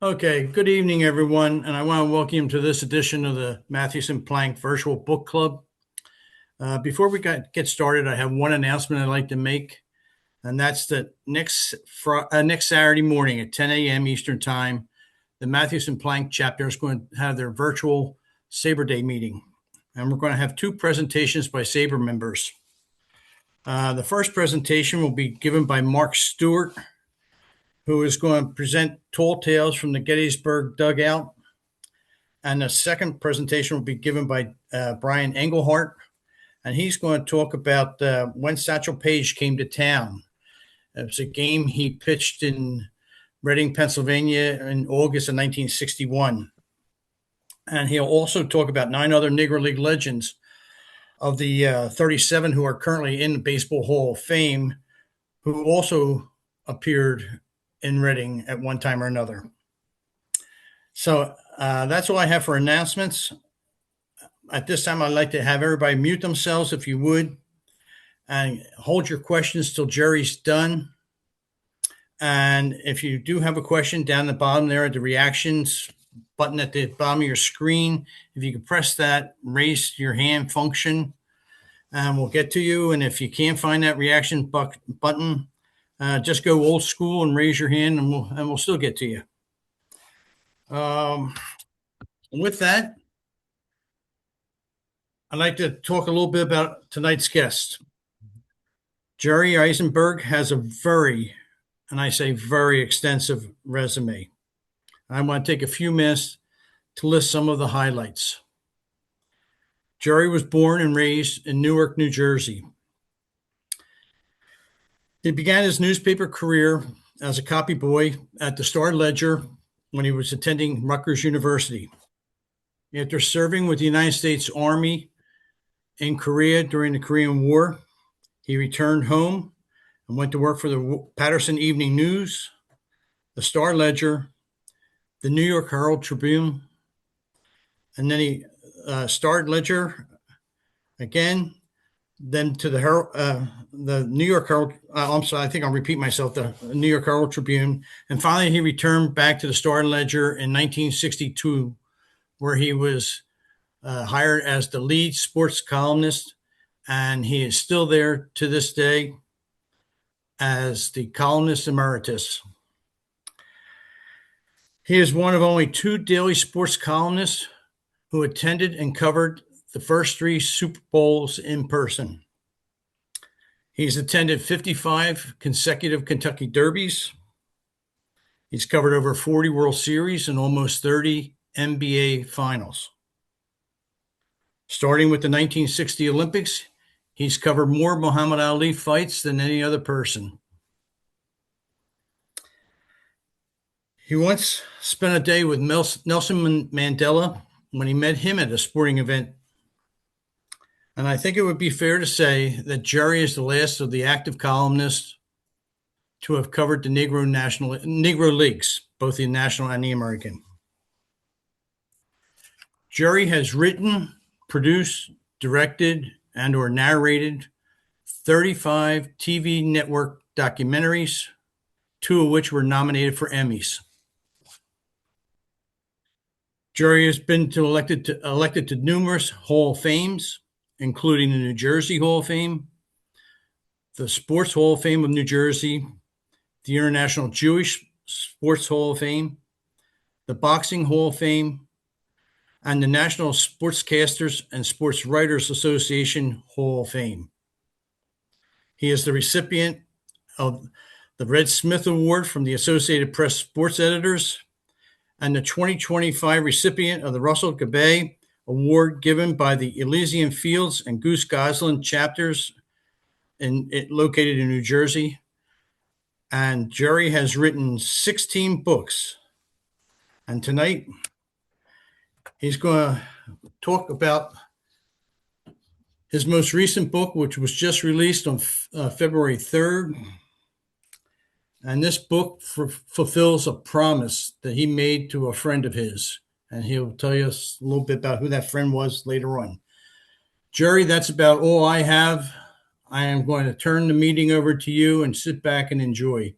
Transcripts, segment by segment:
Okay, good evening, everyone, and I want to welcome you to this edition of the Mathewson-Plank Virtual Book Club. Before we get started, I have one announcement I'd like to make, and that's that next Saturday morning at 10 a.m. Eastern Time, the Mathewson-Plank Chapter is going to have their virtual SABR Day meeting, and we're going to have two presentations by SABR members. The first presentation will be given by Mark Stewart, who is going to present Tall Tales from the Gettysburg Dugout. And the second presentation will be given by Brian Engelhart, and he's going to talk about when Satchel Paige came to town. It was a game he pitched in Reading, Pennsylvania in August of 1961. And he'll also talk about 9 other Negro League legends of the 37 who are currently in the Baseball Hall of Fame, who also appeared in Reading at one time or another. So that's all I have for announcements. At this time, I'd like to have everybody mute themselves if you would, and hold your questions till Jerry's done. And if you do have a question, down the bottom there at the reactions button at the bottom of your screen, if you could press that raise your hand function, and we'll get to you. And if you can't find that reaction button, just go old school and raise your hand, and we'll still get to you. With that, I'd like to talk a little bit about tonight's guest. Jerry Izenberg has a very, and I say very, extensive resume. I want to take a few minutes to list some of the highlights. Jerry was born and raised in Newark, New Jersey. He began his newspaper career as a copy boy at the Star-Ledger when he was attending Rutgers University. After serving with the United States Army in Korea during the Korean War, he returned home and went to work for the Patterson Evening News, the Star-Ledger, the New York Herald Tribune, and then he Star-Ledger again, then to the New York Herald. I'm sorry, I think I'll repeat myself. The New York Herald Tribune, and finally he returned back to the Star-Ledger in 1962, where he was hired as the lead sports columnist, and he is still there to this day as the columnist emeritus. He is one of only 2 daily sports columnists who attended and covered the first 3 Super Bowls in person. He's attended 55 consecutive Kentucky Derbies. He's covered over 40 World Series and almost 30 NBA Finals. Starting with the 1960 Olympics, he's covered more Muhammad Ali fights than any other person. He once spent a day with Nelson Mandela when he met him at a sporting event. And I think it would be fair to say that Jerry is the last of the active columnists to have covered the Negro Leagues, both the national and the American. Jerry has written, produced, directed, and or narrated 35 TV network documentaries, 2 of which were nominated for Emmys. Jerry has been elected to numerous Hall of Fames, including the New Jersey Hall of Fame, the Sports Hall of Fame of New Jersey, the International Jewish Sports Hall of Fame, the Boxing Hall of Fame, and the National Sportscasters and Sports Writers Association Hall of Fame. He is the recipient of the Red Smith Award from the Associated Press Sports Editors and the 2025 recipient of the Russell Gabay Award given by the Elysian Fields and Goose Goslin chapters located in New Jersey. And Jerry has written 16 books. And tonight, he's going to talk about his most recent book, which was just released on February 3rd. And this book fulfills a promise that he made to a friend of his. And he'll tell you a little bit about who that friend was later on. Jerry, that's about all I have. I am going to turn the meeting over to you and sit back and enjoy.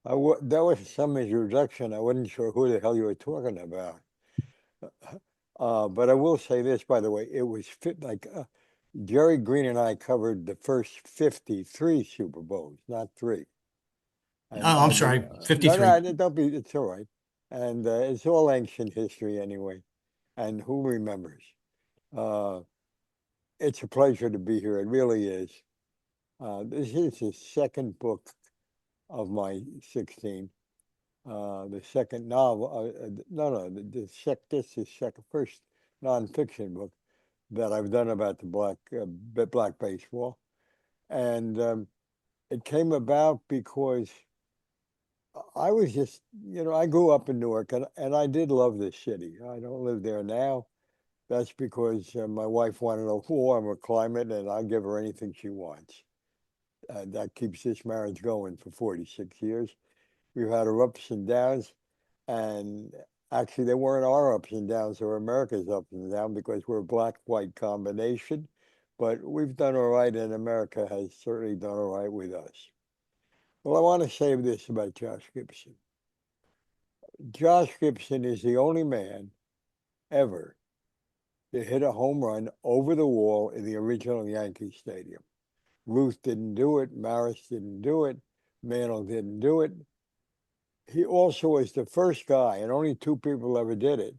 That was some introduction. I wasn't sure who the hell you were talking about. But I will say this, by the way, it was like Jerry Green and I covered the first 53 Super Bowls, not three. And Oh, I'm sorry, no, 53. no, don't be, it's all right. And it's all ancient history anyway. And who remembers? Uh, it's a pleasure to be here. It really is. This is the second book of my 16. The second novel, no, no, this is second, first nonfiction book that I've done about the black baseball. And it came about because I was just, I grew up in Newark and I did love this city. I don't live there now. That's because my wife wanted a warmer climate and I give her anything she wants. That keeps this marriage going for 46 years. We've had our ups and downs, and actually, they weren't our ups and downs, they were America's ups and downs because we're a black-white combination. But we've done all right, and America has certainly done all right with us. Well, I want to say this about Josh Gibson. Josh Gibson is the only man ever to hit a home run over the wall in the original Yankee Stadium. Ruth didn't do it. Maris didn't do it. Mantle didn't do it. He also was the first guy, and only two people ever did it,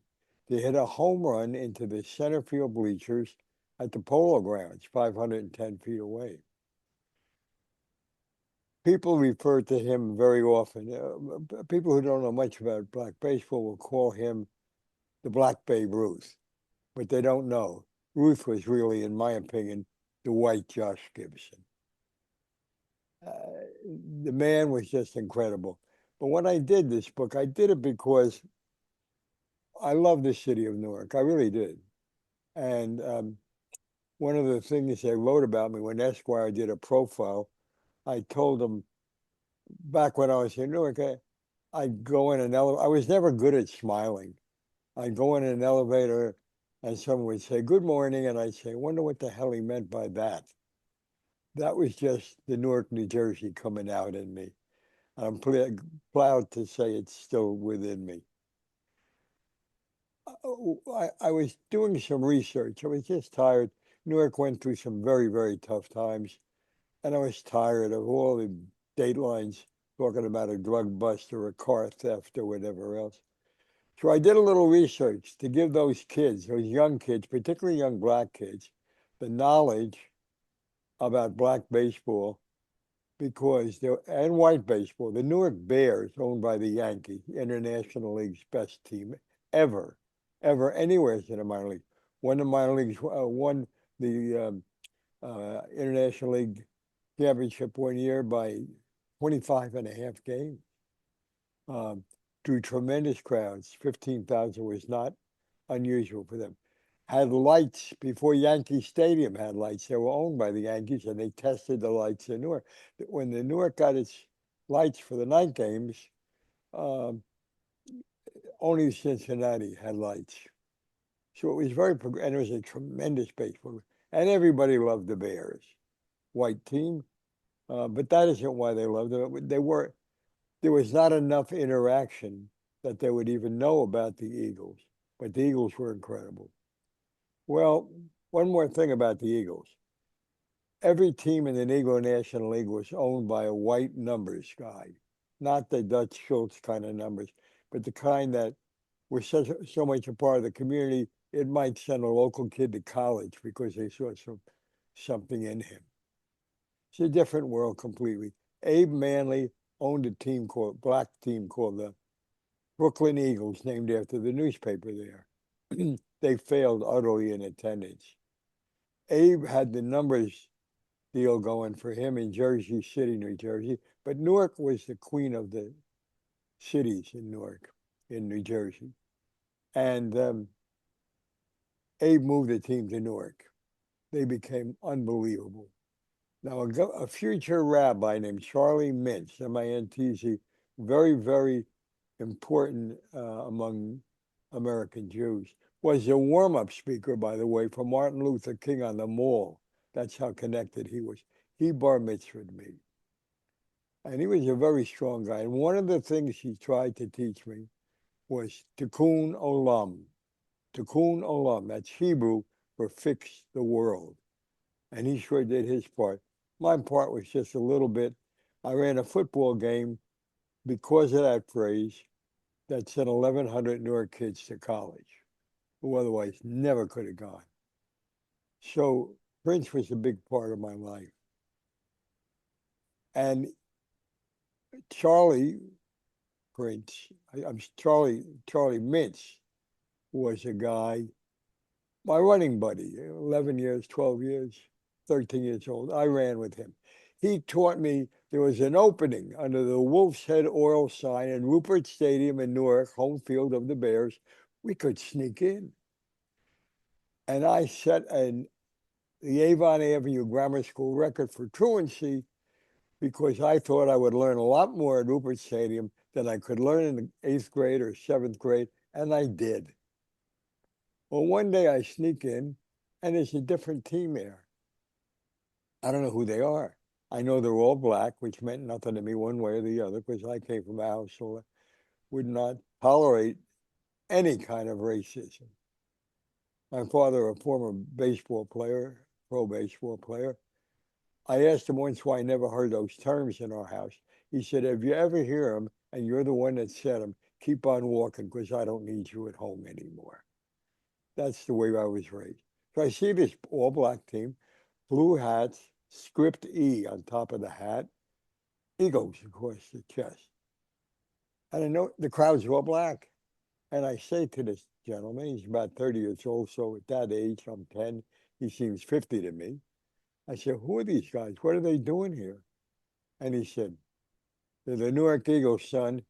to hit a home run into the center field bleachers at the Polo Grounds, 510 feet away. People refer to him very often. People who don't know much about black baseball will call him the Black Babe Ruth, but they don't know. Ruth was really, in my opinion, the white Josh Gibson. Uh, the man was just incredible. But when I did this book, I did it because I love the city of Newark. I really did. And one of the things they wrote about me when Esquire did a profile, I told them back when I was in Newark, I'd go in an elevator. I was never good at smiling. I'd go in an elevator and someone would say, "Good morning." And I'd say, "Wonder what the hell he meant by that." That was just the Newark, New Jersey coming out in me. I'm proud to say it's still within me. I was doing some research. I was just tired. Newark went through some very, very tough times, and I was tired of all the datelines talking about a drug bust or a car theft or whatever else. So I did a little research to give those kids, those young kids, particularly young black kids, the knowledge about black baseball because and white baseball. The Newark Bears, owned by the Yankees, International League's best team ever, ever anywhere in the minor league. Won the minor leagues, won the International League championship one year by 25 and a half games. Drew tremendous crowds. 15,000 was not unusual for them. Had lights before Yankee Stadium had lights. They were owned by the Yankees, and they tested the lights in Newark. When the Newark got its lights for the night games, um, only Cincinnati had lights. So it was and it was a tremendous baseball. And everybody loved the Bears, white team. But that isn't why they loved them. There was not enough interaction that they would even know about the Eagles. But the Eagles were incredible. Well, one more thing about the Eagles. Every team in the Negro National League was owned by a white numbers guy, not the Dutch Schultz kind of numbers, but the kind that were so much a part of the community, it might send a local kid to college because they saw something in him. It's a different world completely. Abe Manley owned a black team called the Brooklyn Eagles, named after the newspaper there. They failed utterly in attendance. Abe had the numbers deal going for him in Jersey City, New Jersey, but Newark was the queen of the cities in Newark, in New Jersey. And Abe moved the team to Newark. They became unbelievable. Now, a future rabbi named Charlie Mintz, M-I-N-T-Z, very, very important among American Jews, was a warm-up speaker, by the way, for Martin Luther King on the Mall. That's how connected he was. He bar mitzvahed me. And he was a very strong guy. And one of the things he tried to teach me was tikkun olam. Tikkun olam, that's Hebrew for fix the world. And he sure did his part. My part was just a little bit. I ran a football game because of that phrase that sent 1,100 Newark kids to college, who otherwise never could have gone. So Prince was a big part of my life. And Charlie Prince, I'm Charlie Mintz was a guy, my running buddy, 11 years, 12 years, 13 years old. I ran with him. He taught me there was an opening under the Wolf's Head oil sign in Rupert Stadium in Newark, home field of the Bears. We could sneak in. And I set the Avon Avenue Grammar School record for truancy because I thought I would learn a lot more at Rupert Stadium than I could learn in the 8th grade or 7th grade, and I did. Well, one day I sneak in, and there's a different team there. I don't know who they are. I know they're all black, which meant nothing to me one way or the other, because I came from a household that would not tolerate any kind of racism. My father, a former baseball player, pro baseball player, I asked him once why I never heard those terms in our house. He said, if you ever hear them and you're the one that said them, keep on walking because I don't need you at home anymore. That's the way I was raised. So I see this all-black team, blue hats, script E on top of the hat, eagles across the chest. And I know the crowd's all black. And I say to this gentleman, he's about 30 years old, so at that age, I'm 10, he seems 50 to me. I said, who are these guys? What are they doing here? And he said, they're the Newark Eagles, son.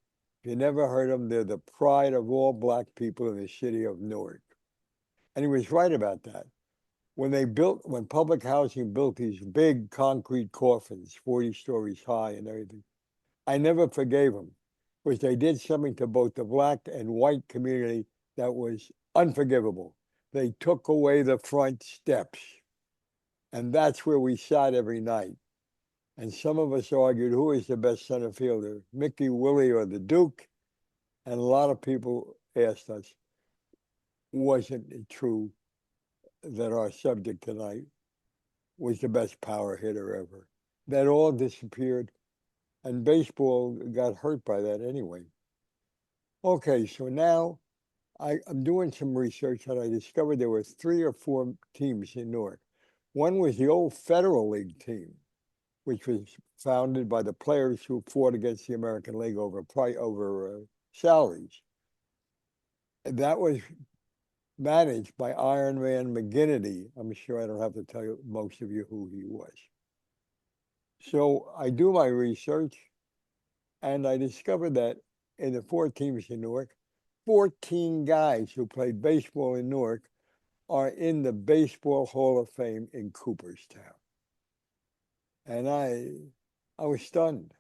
If you never heard them, they're the pride of all black people in the city of Newark. And he was right about that. When public housing built these big concrete coffins, 40 stories high and everything, I never forgave them because they did something to both the black and white community that was unforgivable. They took away the front steps. And that's where we sat every night. And some of us argued who is the best center fielder, Mickey, Willie, or the Duke? And a lot of people asked us, wasn't it true that our subject tonight was the best power hitter ever? That all disappeared. And baseball got hurt by that anyway. Okay, so now I'm doing some research and I discovered there were 3 or 4 teams in Newark. One was the old Federal League team, which was founded by the players who fought against the American League over salaries. And that was managed by Iron Man McGinnity. I'm sure I don't have to tell you, most of you, who he was. So I do my research, and I discovered that in the 4 teams in Newark, 14 guys who played baseball in Newark are in the Baseball Hall of Fame in Cooperstown. And I was stunned.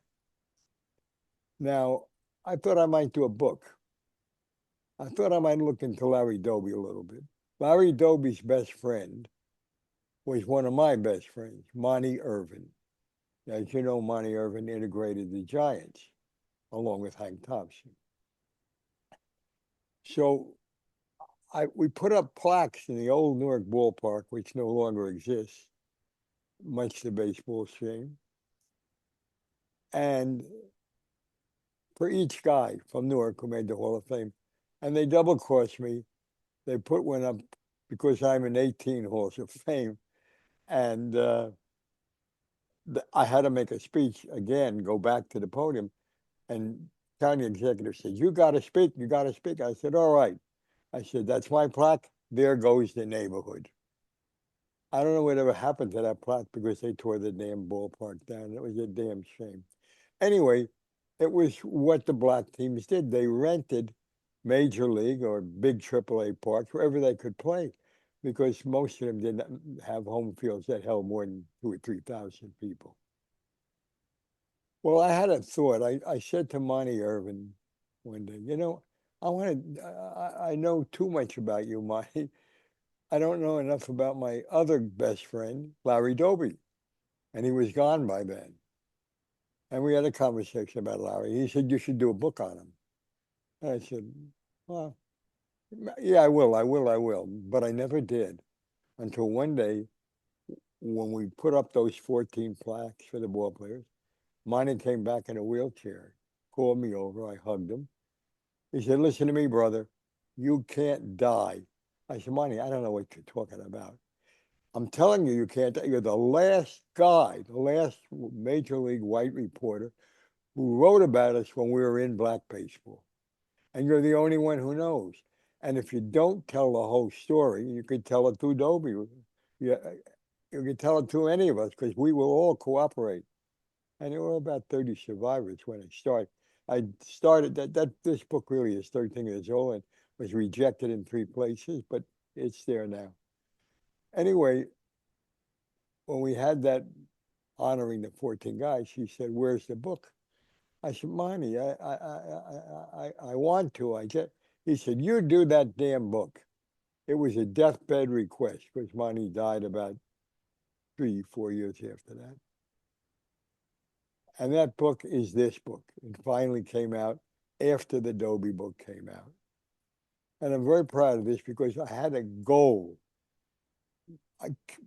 Now, I thought I might do a book. I thought I might look into Larry Doby a little bit. Larry Doby's best friend was one of my best friends, Monty Irvin. As you know, Monty Irvin integrated the Giants along with Hank Thompson. So we put up plaques in the old Newark ballpark, which no longer exists, much to baseball's shame. And for each guy from Newark who made the Hall of Fame, and they double-crossed me. They put one up because I'm in 18 Halls of Fame, and I had to make a speech again, go back to the podium, and county executive said, you got to speak, you got to speak. I said, all right. I said, that's my plaque. There goes the neighborhood. I don't know whatever happened to that plaque because they tore the damn ballpark down. It was a damn shame. Anyway, it was what the black teams did. They rented major league or big AAA parks, wherever they could play, because most of them didn't have home fields that held more than 2,000 or 3,000 people. Well, I had a thought. I said to Monty Irvin one day, you know, I know too much about you, Monty. I don't know enough about my other best friend, Larry Doby. And he was gone by then. And we had a conversation about Larry. He said, you should do a book on him. And I said, well, yeah, I will. But I never did until one day when we put up those 14 plaques for the ball players. Monty came back in a wheelchair, called me over. I hugged him. He said, listen to me, brother. You can't die. I said, Monty, I don't know what you're talking about. I'm telling you, you can't die. You're the last guy, the last major league white reporter who wrote about us when we were in black baseball. And you're the only one who knows. And if you don't tell the whole story, you could tell it through Dobie. You could tell it to any of us because we will all cooperate. And there were about 30 survivors when I started. I started this book really is 13 years old and was rejected in 3 places, but it's there now. Anyway, when we had that honoring the 14 guys, she said, where's the book? I said, Monty, I want to. He said, you do that damn book. It was a deathbed request because Monty died about 3-4 years after that. And that book is this book. It finally came out after the Dobie book came out. And I'm very proud of this because I had a goal.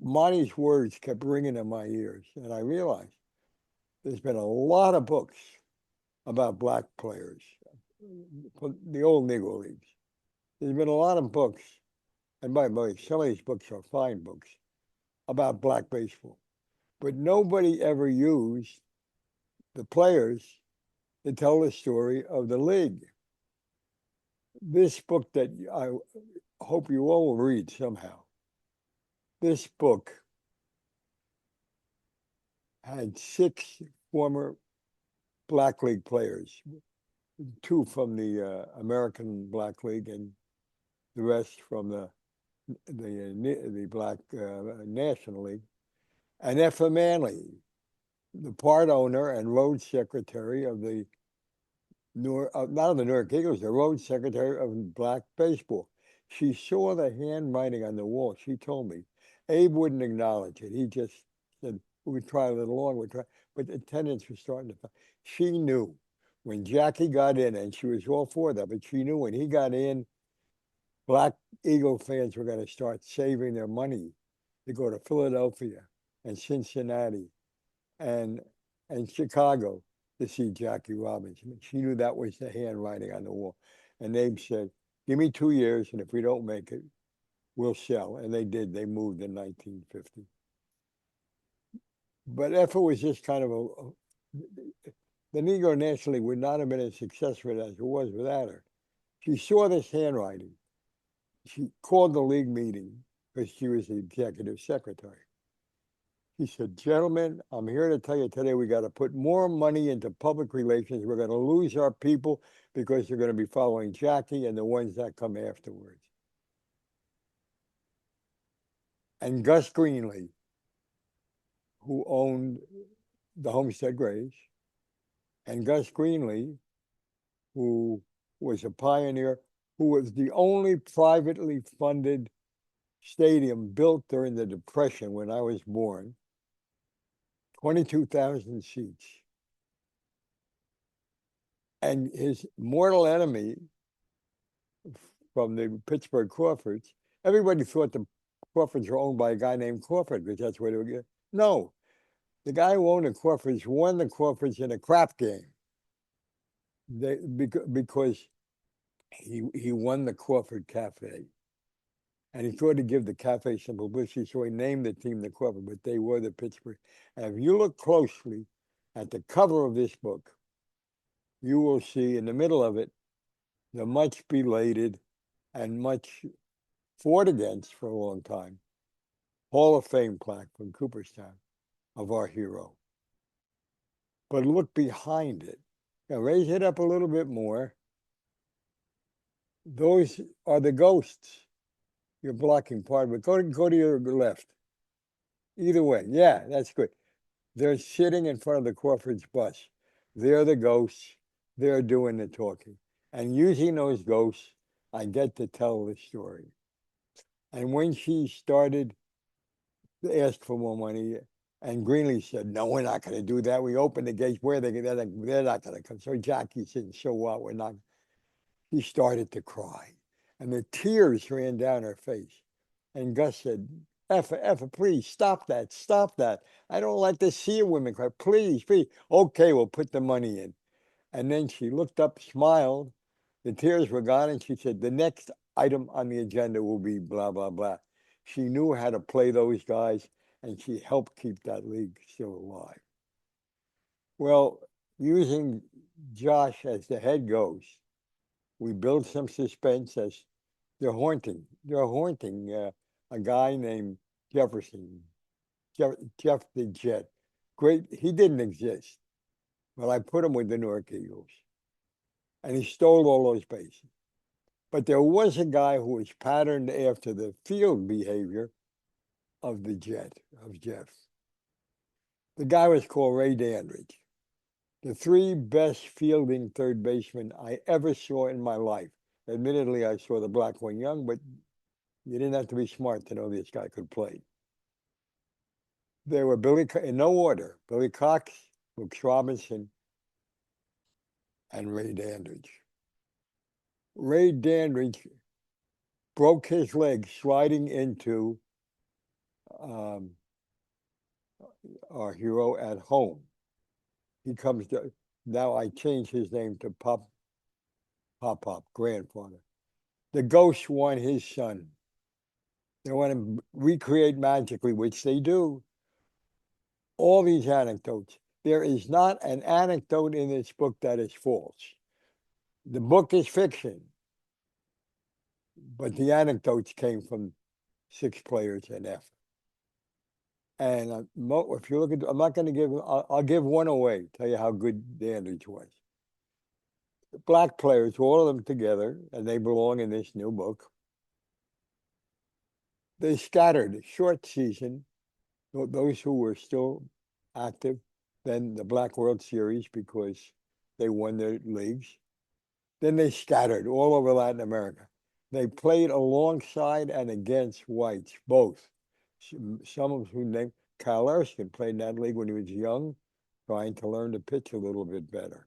Monty's words kept ringing in my ears. And I realized there's been a lot of books about black players, the old Negro Leagues. There's been a lot of books, and by the way, some of these books are fine books, about black baseball. But nobody ever used the players to tell the story of the league. This book that I hope you all will read somehow, this book had 6 former Black League players, 2 from the American Black League and the rest from the Black National League, and Effa Manley, the part owner and road secretary of the not of the New York Eagles, the road secretary of black baseball. She saw the handwriting on the wall. She told me. Abe wouldn't acknowledge it. He just said, we try a little longer, but attendance was starting to. She knew when Jackie got in, and she was all for that, but she knew when he got in, black Eagle fans were going to start saving their money to go to Philadelphia and Cincinnati and Chicago to see Jackie Robinson. She knew that was the handwriting on the wall. And Abe said, give me 2 years, and if we don't make it, we'll sell. And they did. They moved in 1950. But Effa was just kind of the Negro National League would not have been as successful as it was without her. She saw this handwriting. She called the league meeting because she was the executive secretary. He said, gentlemen, I'm here to tell you today we got to put more money into public relations. We're going to lose our people because they're going to be following Jackie and the ones that come afterwards. And Gus Greenlee, who owned the Homestead Grays, and Gus Greenlee, who was a pioneer, who was the only privately funded stadium built during the Depression when I was born, 22,000 seats. And his mortal enemy from the Pittsburgh Crawfords, everybody thought the Crawfords were owned by a guy named Crawford because that's where they would get. No, the guy who owned the Crawfords won the Crawfords in a crap game. Because he won the Crawford Cafe. And he thought to give the cafe some publicity, so he named the team the Crawford, but they were the Pittsburgh. And if you look closely at the cover of this book, you will see in the middle of it the much belated and much fought against for a long time Hall of Fame plaque from Cooperstown of our hero. But look behind it. Now raise it up a little bit more. Those are the ghosts. You're blocking part of it. Go to your left. Either way. Yeah, that's good. They're sitting in front of the Crawford's bus. They're the ghosts. They're doing the talking. And using those ghosts, I get to tell the story. And when she started to ask for more money, And Greenlee said, no, we're not going to do that. We opened the gates. Where they're not going to come. So Jackie said, so what? We're not. He started to cry, and the tears ran down her face. And Gus said, Effa, please stop that. Stop that. I don't like to see a woman cry. Please, please. Okay, we'll put the money in. And then she looked up, smiled. The tears were gone, and she said, the next item on the agenda will be blah, blah, blah. She knew how to play those guys, and she helped keep that league still alive. Well, using Josh as the head coach, we build some suspense as they're haunting a guy named Jefferson, Jeff the Jet. Great, he didn't exist, but I put him with the Newark Eagles, and he stole all those bases. But there was a guy who was patterned after the field behavior of the Jet, of Jeff. The guy was called Ray Dandridge. The three best fielding third basemen I ever saw in my life. Admittedly, I saw the black one young, but you didn't have to be smart to know this guy could play. They were in no order, Billy Cox, Brooks Robinson, and Ray Dandridge. Ray Dandridge broke his leg sliding into our hero at home. He comes to, now I changed his name to Pop, grandfather. The ghost won his son. They want to recreate magically, which they do. All these anecdotes. There is not an anecdote in this book that is false. The book is fiction, but the anecdotes came from 6 players and F. And if you look at, I'm not going to give, I'll give one away, tell you how good Dandridge was. The black players, all of them together, and they belong in this new book. They scattered, short season, those who were still active, then the Black World Series because they won their leagues. Then they scattered all over Latin America. They played alongside and against whites, both. Some of whom named Kyle Erskine played in that league when he was young, trying to learn to pitch a little bit better.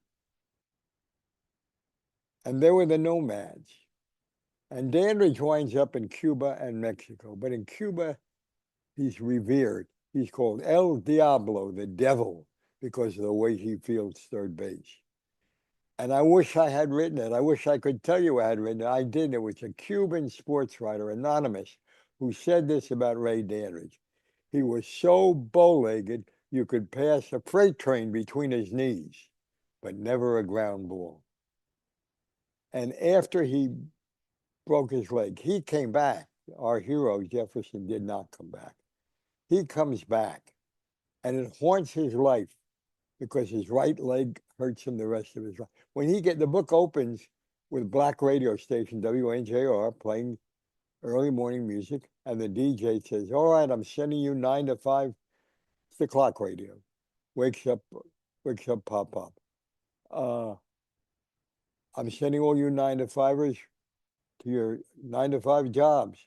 And they were the nomads. And Dandridge winds up in Cuba and Mexico. But in Cuba, he's revered. He's called El Diablo, the devil, because of the way he fields third base. And I wish I had written it. I wish I could tell you I had written it. I didn't. It was a Cuban sports writer, anonymous, who said this about Ray Dandridge. He was so bow-legged, you could pass a freight train between his knees, but never a ground ball. And after he broke his leg, he came back. Our hero, Jefferson, did not come back. He comes back, and it haunts his life because his right leg hurts him the rest of his life. When the book opens with black radio station WNJR playing early morning music, and the DJ says, all right, I'm sending you 9 to 5. It's the clock radio. Wakes up Pop. I'm sending all you 9 to 5ers to your 9 to 5 jobs.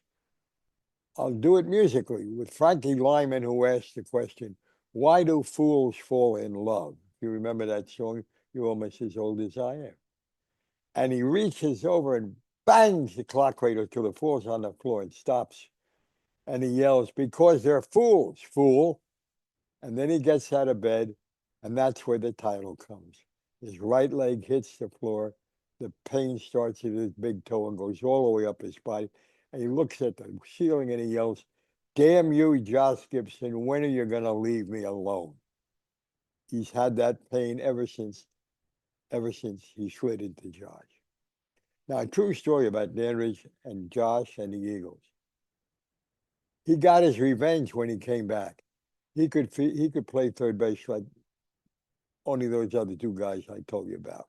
I'll do it musically with Frankie Lyman, who asked the question, why do fools fall in love? If you remember that song, you're almost as old as I am. And he reaches over and bangs the clock radio till it falls on the floor and stops. And he yells, because they're fools, fool. And then he gets out of bed, and that's where the title comes. His right leg hits the floor. The pain starts at his big toe and goes all the way up his body. And he looks at the ceiling and he yells, damn you, Josh Gibson, when are you going to leave me alone? He's had that pain ever since he slid into Josh. Now, a true story about Dandridge and Josh and the Eagles. He got his revenge when he came back. He could play third base like only those other 2 guys I told you about.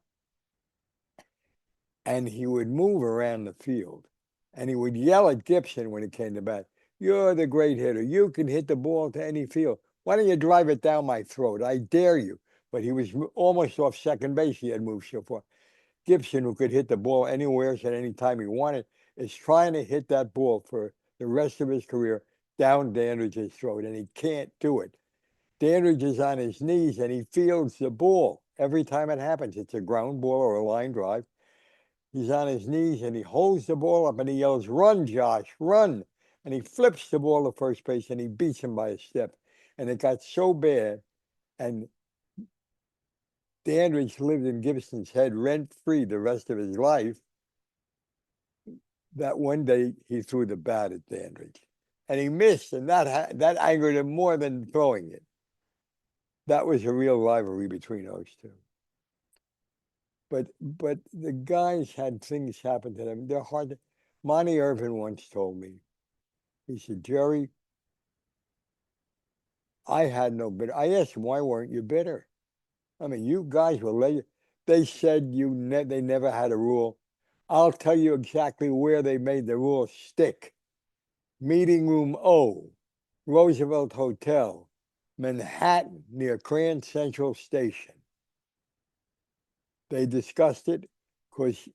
And he would move around the field. And he would yell at Gibson when it came to bat. You're the great hitter. You can hit the ball to any field. Why don't you drive it down my throat? I dare you. But he was almost off second base. He had moved so far. Gibson, who could hit the ball anywhere at any time he wanted, is trying to hit that ball for the rest of his career down Dandridge's throat, and he can't do it. Dandridge is on his knees and he fields the ball. Every time it happens, it's a ground ball or a line drive. He's on his knees and he holds the ball up and he yells, "Run, Josh, run." And he flips the ball to first base and he beats him by a step. And it got so bad. And Dandridge lived in Gibson's head rent-free the rest of his life, that one day he threw the bat at Dandridge. And he missed, and that angered him more than throwing it. That was a real rivalry between those two. But the guys had things happen to them. They're hard to... Monty Irvin once told me, he said, "Jerry, I had no bitter." I asked him, "Why weren't you bitter? I mean, you guys were they said they never had a rule. I'll tell you exactly where they made the rule stick. Meeting Room O, Roosevelt Hotel, Manhattan, near Grand Central Station. They discussed it because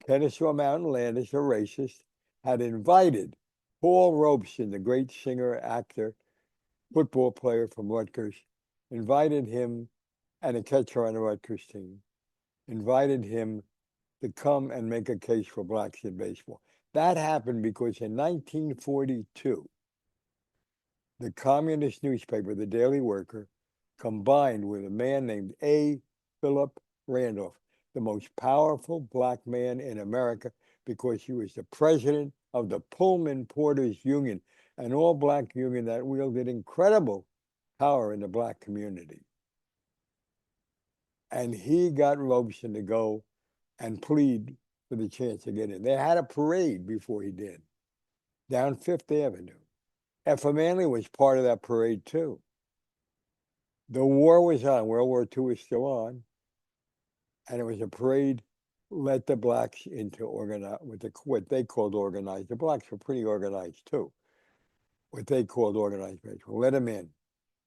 Kennesaw Mountain Landis, a racist, had invited Paul Robeson, the great singer, actor, football player from Rutgers, invited him, and a catcher on the Rutgers team, invited him to come and make a case for blacks in baseball. That happened because in 1942, the communist newspaper, the Daily Worker, combined with a man named A. Philip Randolph, the most powerful black man in America, because he was the president of the Pullman Porters Union, an all-black union that wielded incredible power in the black community. And he got Robeson to go and plead for the chance to get in. They had a parade before he did, down Fifth Avenue. Effa Manley was part of that parade too. The war was on, World War II was still on, and it was a parade let the blacks into what they called organized. The blacks were pretty organized too. What they called organized baseball. Let them in.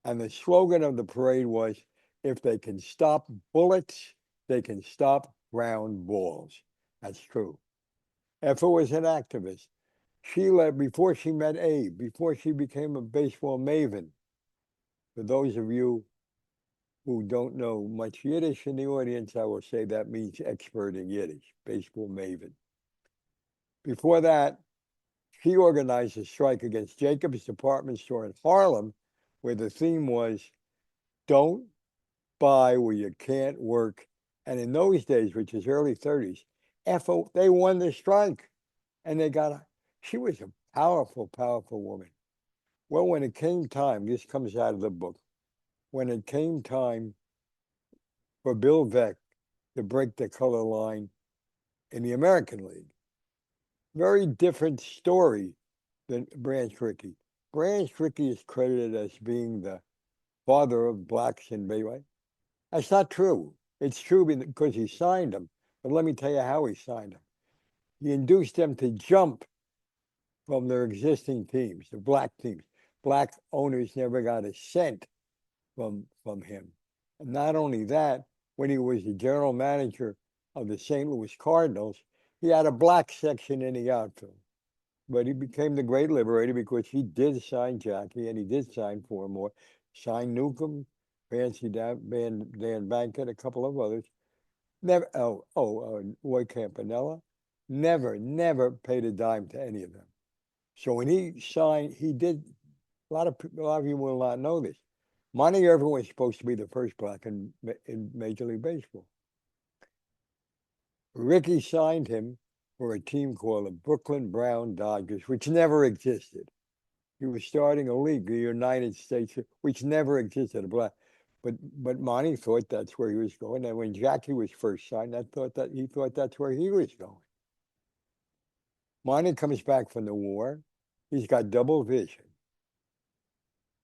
And the slogan of the parade was, "If they can stop bullets, they can stop round balls." That's true. Effa was an activist. She led before she met Abe, before she became a baseball maven. For those of you who don't know much Yiddish in the audience, I will say that means expert in Yiddish, baseball maven. Before that, she organized a strike against Jacob's department store in Harlem, where the theme was, "Don't buy where you can't work." And in those days, which is early 30s, they won the strike. And she was a powerful, powerful woman. Well, when it came time, this comes out of the book, when it came time for Bill Veeck to break the color line in the American League, very different story than Branch Rickey. Branch Rickey is credited as being the father of blacks in baseball. That's not true. It's true because he signed them, but let me tell you how he signed them. He induced them to jump from their existing teams, the black teams. Black owners never got a cent from him. And not only that, when he was the general manager of the St. Louis Cardinals, he had a black section in the outfield. But he became the great liberator because he did sign Jackie and he did sign 4 more, signed Newcomb, Fancy Dan Bankett, a couple of others. Never, Roy Campanella, never paid a dime to any of them. So when he signed, he did, a lot of you will not know this. Monty Irvin was supposed to be the first black in Major League Baseball. Rickey signed him for a team called the Brooklyn Brown Dodgers, which never existed. He was starting a league, the United States, which never existed, a black. But Monty thought that's where he was going. And when Jackie was first signed, he thought that's where he was going. Monty comes back from the war. He's got double vision.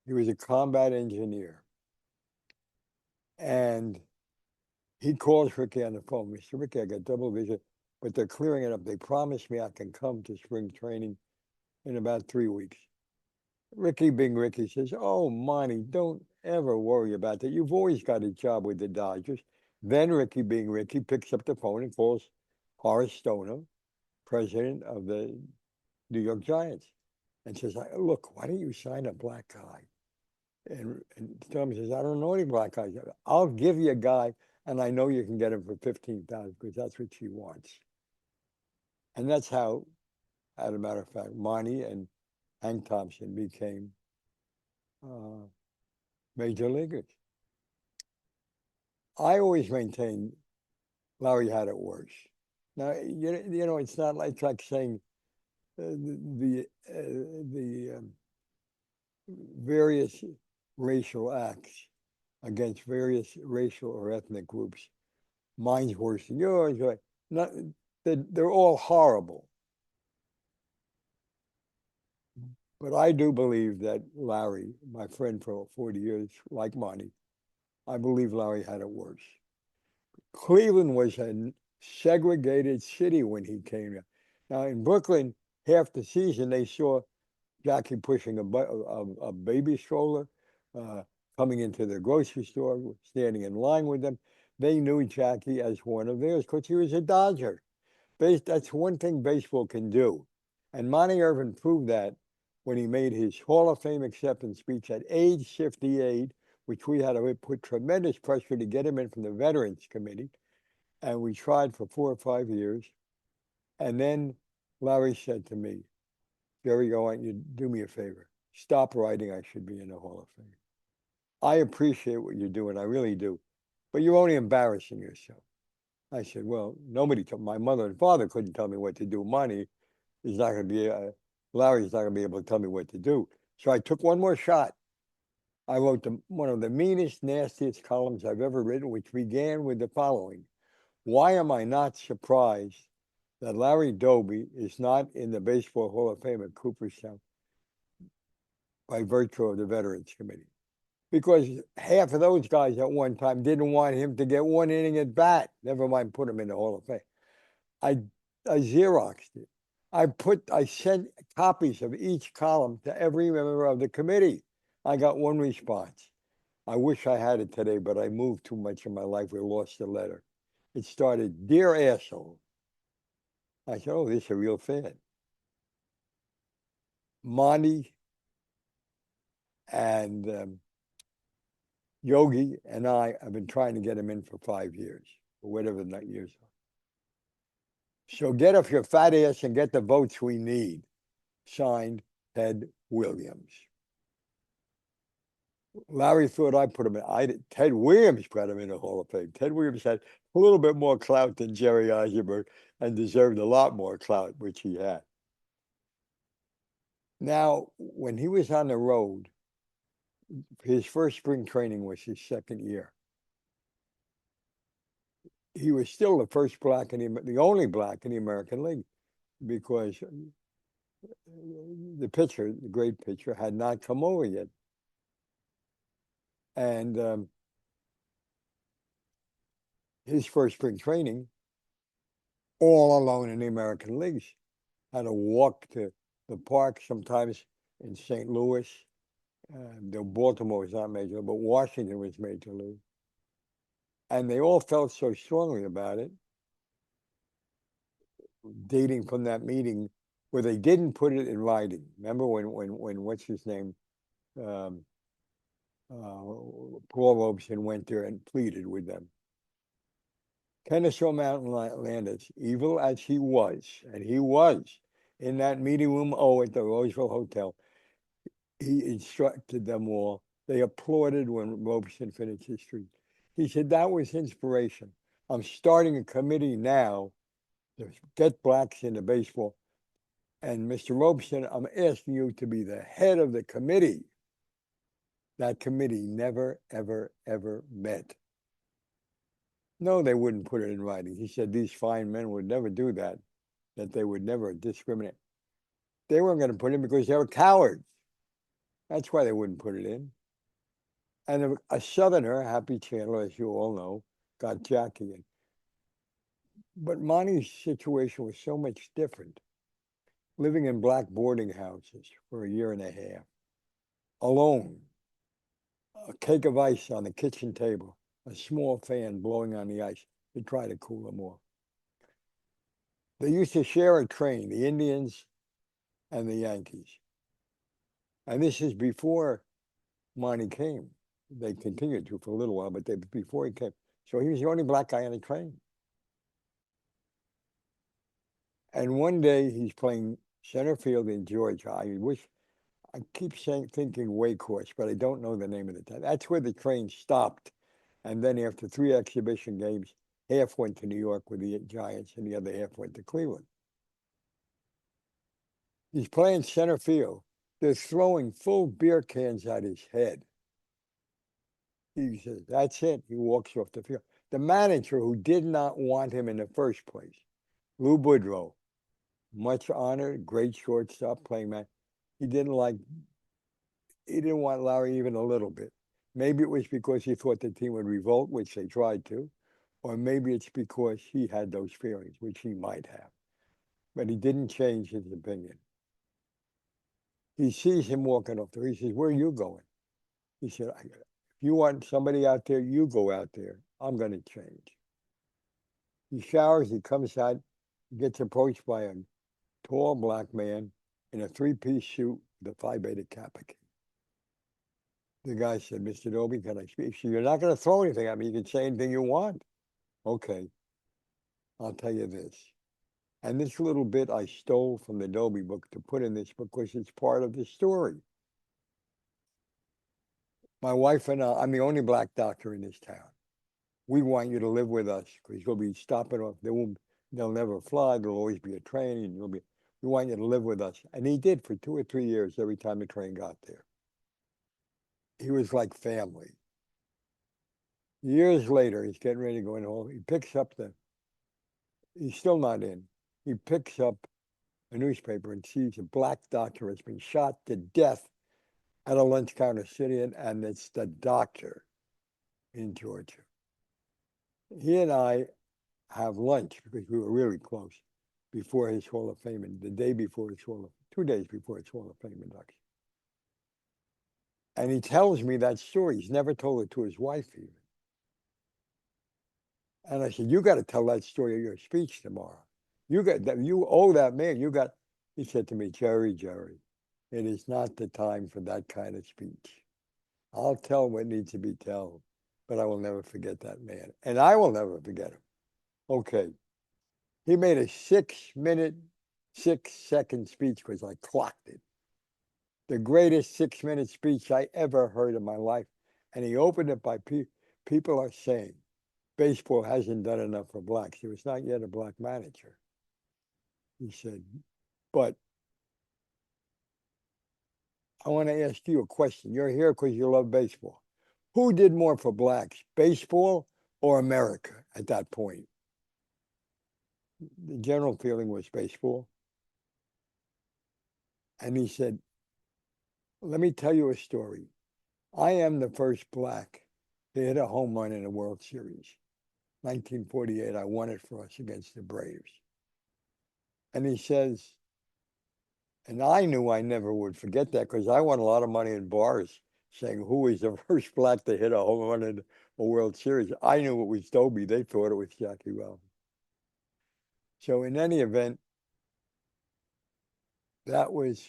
He was a combat engineer. And he calls Rickey on the phone. "Mr. Rickey, I got double vision, but they're clearing it up. They promised me I can come to spring training in about 3 weeks." Rickey, being Rickey, says, "Oh, Monty, don't ever worry about that. You've always got a job with the Dodgers." Then Rickey, being Rickey, picks up the phone and calls Horace Stoner, president of the New York Giants, and says, "Look, why don't you sign a black guy? And Tom says, I don't know any black guys. I'll give you a guy, and I know you can get him for 15,000 because that's what she wants. And that's how, as a matter of fact, Monty and Hank Thompson became major leaguers. I always maintained Larry had it worse. Now, you know, it's not like, it's like saying the various racial acts against various racial or ethnic groups. Mine's worse than yours. Right? Not, they're all horrible. But I do believe that Larry, my friend for 40 years, like Monty, I believe Larry had it worse. Cleveland was a segregated city when he came here. Now in Brooklyn, half the season they saw Jackie pushing a baby stroller, coming into the grocery store, standing in line with them. They knew Jackie as one of theirs because he was a Dodger. That's one thing baseball can do. And Monty Irvin proved that when he made his Hall of Fame acceptance speech at age 58, which we had to put tremendous pressure to get him in from the Veterans Committee. And we tried for 4 or 5 years. And then Larry said to me, Jerry, I want you to do me a favor. Stop writing I should be in the Hall of Fame. I appreciate what you're doing. I really do. But you're only embarrassing yourself. I said, well, nobody told my mother and father couldn't tell me what to do. Monty is not going to be, Larry's not going to be able to tell me what to do. So I took one more shot. I wrote one of the meanest, nastiest columns I've ever written, which began with the following. Why am I not surprised that Larry Doby is not in the Baseball Hall of Fame at Cooperstown by virtue of the Veterans Committee? Because half of those guys at one time didn't want him to get one inning at bat. Never mind put him in the Hall of Fame. I Xeroxed it. I sent copies of each column to every member of the committee. I got one response. I wish I had it today, but I moved too much in my life. We lost the letter. It started, Dear Asshole. I said, oh, this is a real fan. Monty and Yogi and I have been trying to get him in for 5 years, or whatever the years are. So get off your fat ass and get the votes we need. Signed, Ted Williams. Larry thought I put him in. Ted Williams put him in the Hall of Fame. Ted Williams had a little bit more clout than Jerry Izenberg and deserved a lot more clout, which he had. Now, when he was on the road, his first spring training was his second year. He was still the first black the only black in the American League, because the pitcher, the great pitcher, had not come over yet. And his first spring training, all alone in the American Leagues, had to walk to the park sometimes in St. Louis. Though Baltimore was not major, but Washington was major league. And they all felt so strongly about it, dating from that meeting where they didn't put it in writing. Remember when what's his name, Paul Robeson went there and pleaded with them. Kennesaw Mountain Landis, evil as he was, and he was in that meeting room at the Roseville Hotel, he instructed them all. They applauded when Robeson finished his speech. He said, that was inspiration. I'm starting a committee now to get blacks into baseball. And Mr. Robeson, I'm asking you to be the head of the committee. That committee never, ever, ever met. No, they wouldn't put it in writing. He said these fine men would never do that they would never discriminate. They weren't going to put it in because they were cowards. That's why they wouldn't put it in. And a Southerner, Happy Chandler, as you all know, got Jackie in. But Monty's situation was so much different. Living in black boarding houses for a year and a half, alone, a cake of ice on the kitchen table, a small fan blowing on the ice to try to cool them off. They used to share a train, the Indians and the Yankees. And this is before Monty came. They continued to for a little while, but before he came. So he was the only black guy on the train. And one day he's playing center field in Georgia. I keep thinking Waycourse, but I don't know the name of the town. That's where the train stopped. And then after 3 exhibition games, half went to New York with the Giants and the other half went to Cleveland. He's playing center field. They're throwing full beer cans at his head. He says, that's it. He walks off the field. The manager, who did not want him in the first place, Lou Boudreau, much honored, great shortstop, playing man. He didn't want Larry even a little bit. Maybe it was because he thought the team would revolt, which they tried to, or maybe it's because he had those feelings, which he might have. But he didn't change his opinion. He sees him walking off there. He says, where are you going? He said, if you want somebody out there, you go out there. I'm going to change. He showers, he comes out, he gets approached by a tall black man in a 3-piece suit with a Phi Beta Kappa. The guy said, Mr. Dobie, can I speak? You're not going to throw anything at me. You can say anything you want. Okay, I'll tell you this. And this little bit I stole from the Dobie book to put in this because it's part of the story. My wife and I'm the only black doctor in this town. We want you to live with us because you'll be stopping off. They'll never fly. There'll always be a train. And we want you to live with us. And he did for 2 or 3 years every time the train got there. He was like family. Years later, he's getting ready to go in home. He picks up he's still not in. He picks up a newspaper and sees a black doctor has been shot to death at a lunch counter sitting, and it's the doctor in Georgia. He and I have lunch because we were really close before his Hall of Fame, and the day before his 2 days before his Hall of Fame induction. And he tells me that story. He's never told it to his wife even. And I said, you got to tell that story at your speech tomorrow. You owe that man. He said to me, Jerry, it is not the time for that kind of speech. I'll tell what needs to be told, but I will never forget that man. And I will never forget him. Okay. He made a 6-minute, 6-second speech because I clocked it. The greatest 6-minute speech I ever heard in my life. And he opened it by people are saying, baseball hasn't done enough for blacks. He was not yet a black manager. He said, but I want to ask you a question. You're here because you love baseball. Who did more for blacks, baseball or America at that point? The general feeling was baseball. And he said, let me tell you a story. I am the first black to hit a home run in a World Series. 1948, I won it for us against the Braves. And he says, and I knew I never would forget that because I won a lot of money in bars saying who was the first black to hit a home run in a World Series. I knew it was Dobie. They thought it was Jackie Robinson. So in any event, that was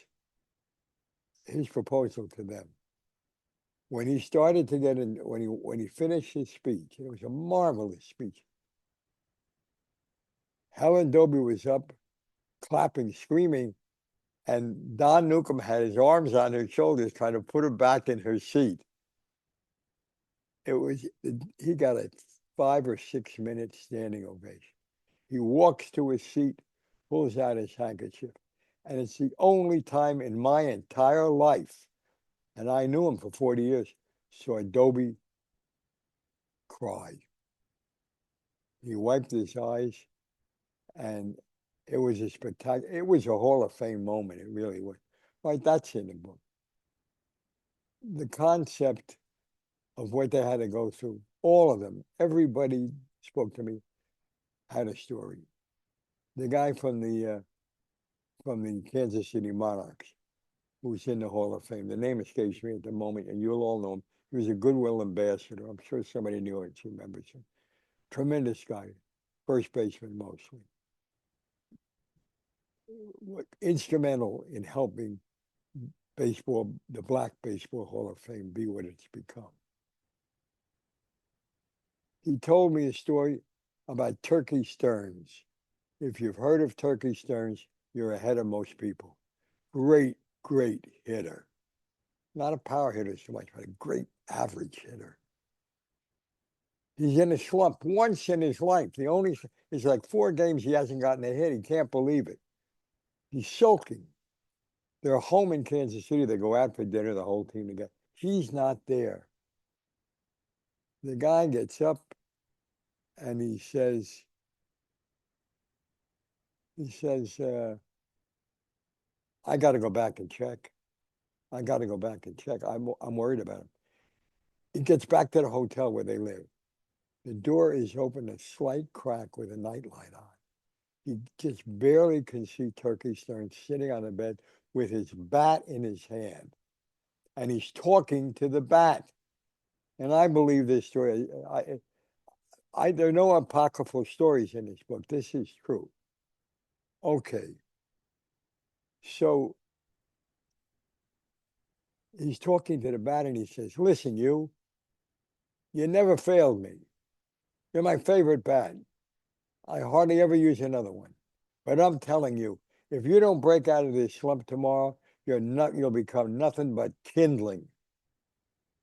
his proposal to them. When he started to get in, when he finished his speech, it was a marvelous speech. Helen Dobie was up, clapping, screaming, and Don Newcomb had his arms on her shoulders, trying to put her back in her seat. He got a 5 or 6 minute standing ovation. He walks to his seat, pulls out his handkerchief, and it's the only time in my entire life, and I knew him for 40 years, saw Dobie cry. He wiped his eyes, and it was a spectacular, it was a Hall of Fame moment, it really was. Right, that's in the book. The concept of what they had to go through, all of them, everybody spoke to me, had a story. The guy from the Kansas City Monarchs, who's in the Hall of Fame, the name escapes me at the moment, and you'll all know him. He was a goodwill ambassador. I'm sure somebody in the audience remembers him. Tremendous guy, first baseman mostly. Instrumental in helping baseball, the Black Baseball Hall of Fame be what it's become. He told me a story about Turkey Stearns. If you've heard of Turkey Stearns, you're ahead of most people. Great, great hitter. Not a power hitter so much, but a great average hitter. He's in a slump once in his life. It's like 4 games he hasn't gotten a hit. He can't believe it. He's sulking. They're home in Kansas City. They go out for dinner, the whole team together. He's not there. The guy gets up and he says, I got to go back and check. I got to go back and check. I'm worried about him. He gets back to the hotel where they live. The door is open, a slight crack with a nightlight on. He just barely can see Turkey Stearns sitting on the bed with his bat in his hand. And he's talking to the bat. And I believe this story. There are no apocryphal stories in this book. This is true. Okay. So he's talking to the bat and he says, listen, you never failed me. You're my favorite bat. I hardly ever use another one. But I'm telling you, if you don't break out of this slump tomorrow, you'll become nothing but kindling.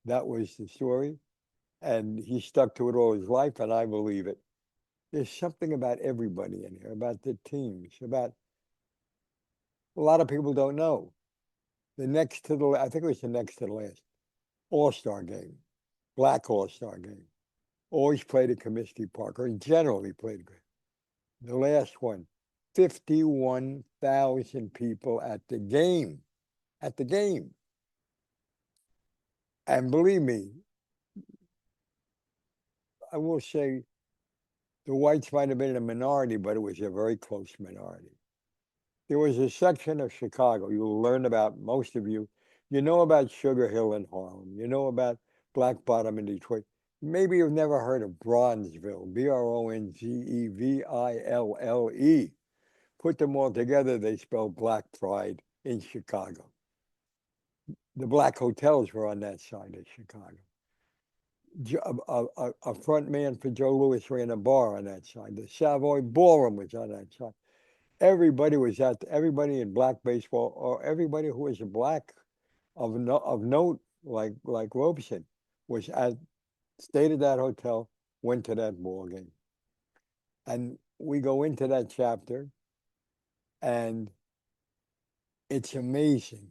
That was the story. And he stuck to it all his life, and I believe it. There's something about everybody in here, about the teams, about a lot of people don't know. I think it was the next to the last All-Star game, Black All-Star game. Always played at Comiskey Park, or generally played at the last one. 51,000 people at the game. And believe me, I will say the whites might have been in a minority, but it was a very close minority. There was a section of Chicago, you'll learn about, most of you know about Sugar Hill in Harlem, you know about Black Bottom in Detroit. Maybe you've never heard of Bronzeville, Brongeville. Put them all together, they spell Black Pride in Chicago. The black hotels were on that side of Chicago. A front man for Joe Louis ran a bar on that side. The Savoy Ballroom was on that side. Everybody in black baseball, or everybody who was a black of note, like Robeson, stayed at that hotel, went to that ball game. And we go into that chapter, and it's amazing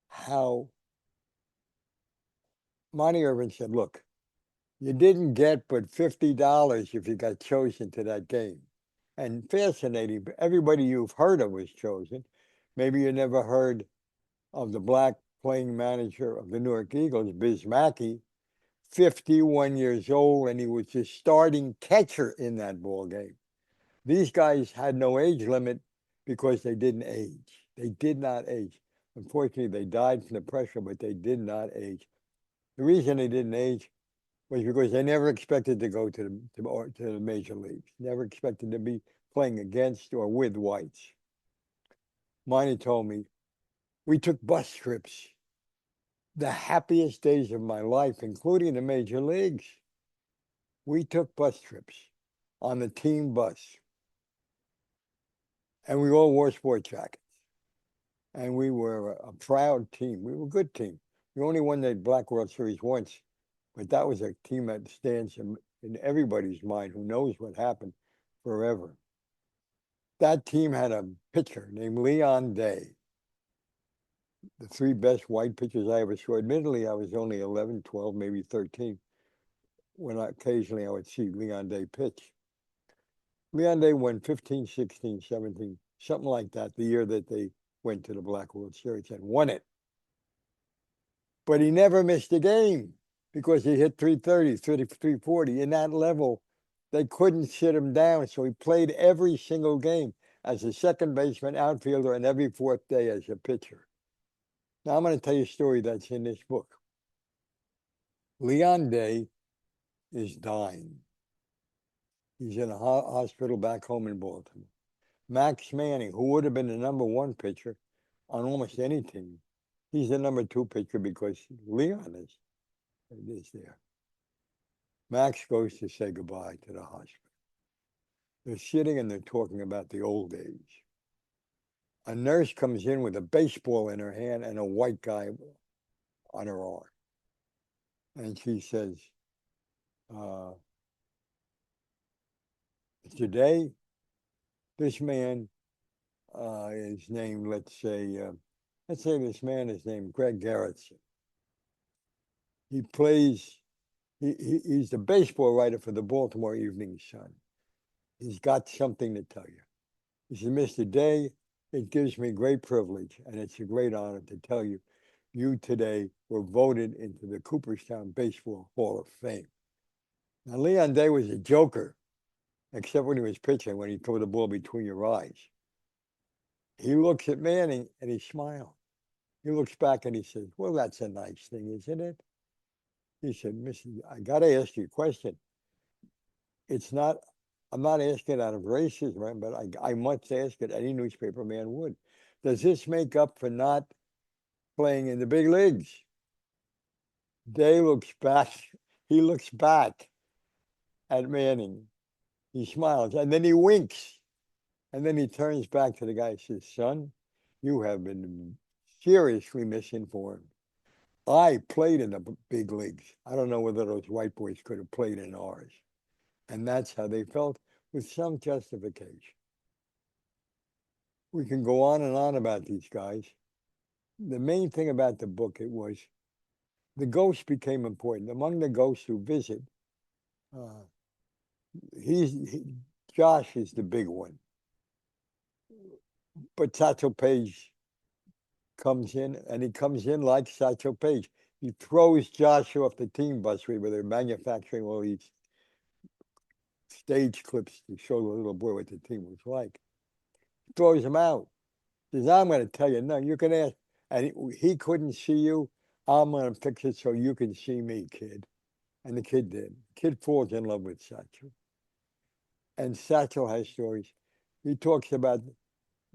how Monty Irvin said, look, you didn't get but $50 if you got chosen to that game. And fascinating, everybody you've heard of was chosen. Maybe you never heard of the black playing manager of the Newark Eagles, Biz Mackey, 51 years old, and he was the starting catcher in that ball game. These guys had no age limit because they didn't age. They did not age. Unfortunately, they died from the pressure, but they did not age. The reason they didn't age was because they never expected to go to the major leagues, never expected to be playing against or with whites. Monty told me, we took bus trips, the happiest days of my life, including the major leagues. We took bus trips on the team bus, and we all wore sport jackets. And we were a proud team. We were a good team. We only won the Black World Series once, but that was a team that stands in everybody's mind who knows what happened forever. That team had a pitcher named Leon Day. The 3 best white pitchers I ever saw. Admittedly, I was only 11, 12, maybe 13 when occasionally I would see Leon Day pitch. Leon Day won 15, 16, 17, something like that, the year that they went to the Black World Series and won it. But he never missed a game because he hit 330, 340. In that level, they couldn't sit him down. So he played every single game as a second baseman, outfielder, and every 4th day as a pitcher. Now I'm going to tell you a story that's in this book. Leon Day is dying. He's in a hospital back home in Baltimore. Max Manning, who would have been the #1 pitcher on almost any team, He's the number 2 pitcher because Leon is there. Max goes to say goodbye to the hospital. They're sitting and they're talking about the old age. A nurse comes in with a baseball in her hand and a white guy on her arm. And she says, today, this man is named, let's say this man is named Greg Garrettson. He plays, he's the baseball writer for the Baltimore Evening Sun. He's got something to tell you. He said, Mr. Day, it gives me great privilege and it's a great honor to tell you, you today were voted into the Cooperstown Baseball Hall of Fame. Now, Leon Day was a joker, except when he was pitching, when he threw the ball between your eyes. He looks at Manning and he smiles. He looks back and he says, well, that's a nice thing, isn't it? He said, Mr. I got to ask you a question. I'm not asking out of racism, right? But I must ask it, any newspaper man would. Does this make up for not playing in the big leagues? Day looks back. He looks back at Manning. He smiles and then he winks. And then he turns back to the guy and says, son, you have been seriously misinformed. I played in the big leagues. I don't know whether those white boys could have played in ours. And that's how they felt, with some justification. We can go on and on about these guys. The main thing about the book, it was the ghosts became important. Among the ghosts who visit, Josh is the big one. But Satchel Paige comes in, and he comes in like Satchel Paige. He throws Josh off the team bus where they're manufacturing all these stage clips to show the little boy what the team was like. Throws him out. Says, I'm going to tell you, no, you can ask. And he couldn't see you. I'm going to fix it so you can see me, kid. And the kid did. The kid falls in love with Satchel. And Satchel has stories. He talks about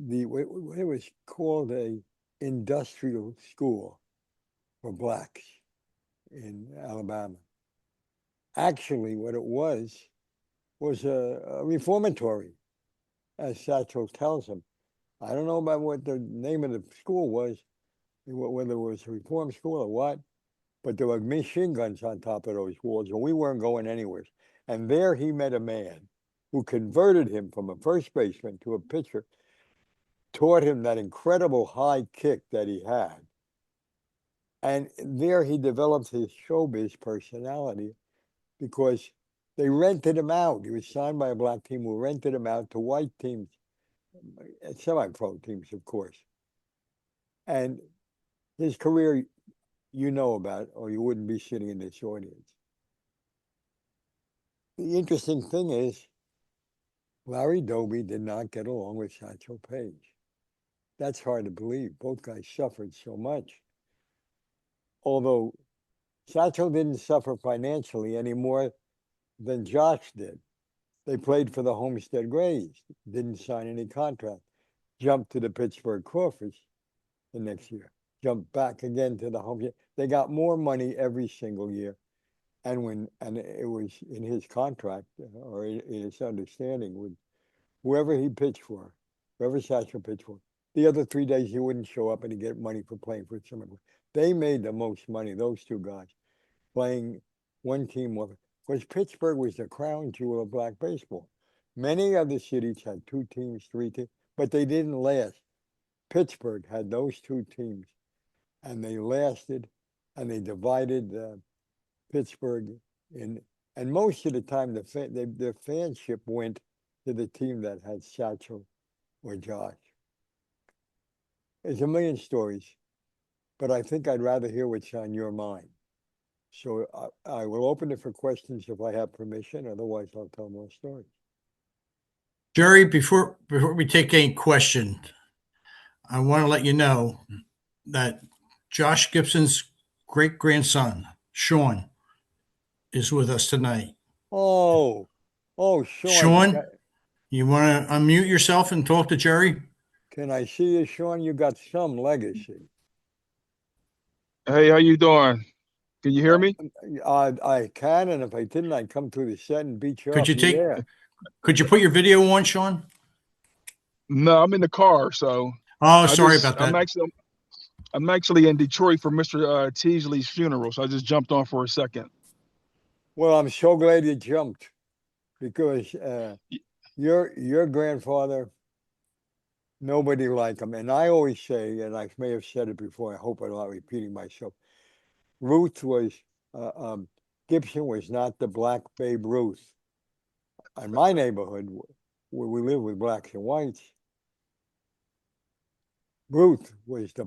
what it was called a industrial school for blacks in Alabama. Actually, what it was a reformatory, as Satchel tells him. I don't know about what the name of the school was, whether it was a reform school or what, but there were machine guns on top of those walls, and we weren't going anywhere. And there he met a man who converted him from a first baseman to a pitcher, taught him that incredible high kick that he had. And there he developed his showbiz personality because they rented him out. He was signed by a black team who rented him out to white teams, semi-pro teams, of course. And his career, you know about, or you wouldn't be sitting in this audience. The interesting thing is, Larry Doby did not get along with Satchel Paige. That's hard to believe. Both guys suffered so much. Although Satchel didn't suffer financially any more than Josh did. They played for the Homestead Grays, didn't sign any contract, jumped to the Pittsburgh Crawfords the next year, jumped back again to the Homestead. They got more money every single year. And it was in his contract or in his understanding with whoever he pitched for, whoever Satchel pitched for, the other 3 days he wouldn't show up and he'd get money for playing for someone. They made the most money, those two guys, playing one team with, because Pittsburgh was the crown jewel of black baseball. Many other cities had 2 teams, 3 teams, but they didn't last. Pittsburgh had those 2 teams, and they lasted, and they divided Pittsburgh in, and most of the time their fanship went to the team that had Satchel or Josh. There's a million stories, but I think I'd rather hear what's on your mind. So I will open it for questions if I have permission. Otherwise, I'll tell more stories. Jerry, before we take any questions, I want to let you know that Josh Gibson's great-grandson, Sean, is with us tonight. Oh, Sean. Sean, you want to unmute yourself and talk to Jerry? Can I see you, Sean? You got some legacy. Hey, how you doing? Can you hear Uh, me? I can, and if I didn't, I'd come through the set and beat you Could off you the take? air. Could you put your video on, Sean? No, I'm in the car, so Oh, sorry about I'm that. actually in Detroit for Mr. Teasley's funeral, so I just jumped on for a second. Well, I'm so glad you jumped because Y- your grandfather, nobody like him. And I always say, and I may have said it before, I hope I'm not repeating myself. Ruth was uh, um, Gibson was not the black Babe Ruth. In my neighborhood, where we live with blacks and whites, Ruth was the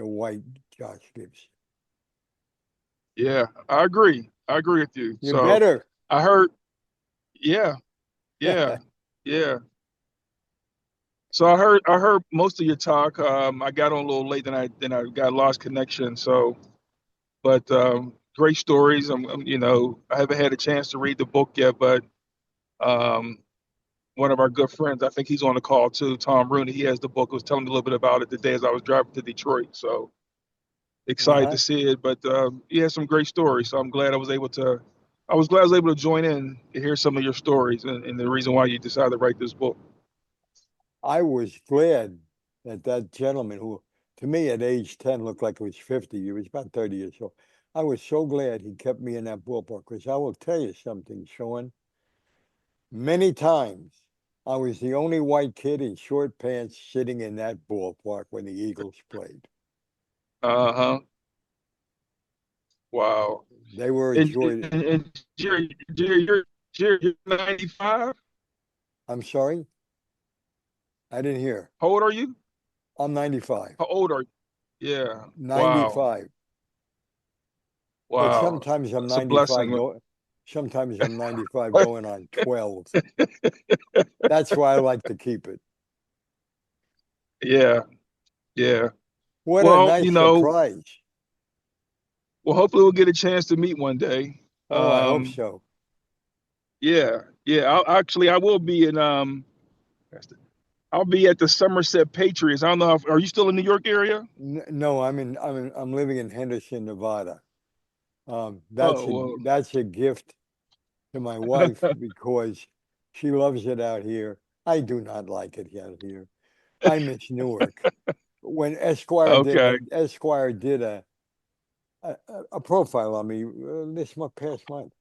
white Josh Gibson. Yeah, I agree. I agree with you. You So better. I heard, yeah, yeah, yeah. So I heard most of your talk. I got on a little late, then I got lost connection. So, but great stories. I haven't had a chance to read the book yet, but um, one of our good friends. I think he's on the call too. Tom Rooney. He has the book. Was telling me a little bit about it today as I was driving to Detroit. So excited to Uh-huh. see it. But he has some great stories. So I'm glad I was able to. I was glad I was able to join in to hear some of your stories and the reason why you decided to write this book. I was glad that that gentleman who, to me, at age 10, looked like he was 50. He was about 30 years old. I was so glad he kept me in that ballpark because I will tell you something, Sean. Many times I was the only white kid in short pants sitting in that ballpark when the Eagles played. Uh huh. Wow. They were And, enjoyed. and Jerry, you're 95. I'm sorry, I didn't hear. How old are you? I'm 95. How old are you? Yeah. Wow. 95. But Wow. sometimes I'm It's a 95 blessing. go sometimes I'm 95 going on 12. That's why I like to keep it. Yeah. Yeah. What a Well, nice surprise. well, hopefully we'll get a chance to meet one day. Oh, I hope so. Yeah, yeah. I will be in. I'll be at the Somerset Patriots. I don't know. Are you still in New York area? No, I'm living in Henderson, Nevada. Oh well. That's a gift to my wife because she loves it out here. I do not like it out here. I miss Newark. When Okay. Esquire did a, a profile on me this month, past month,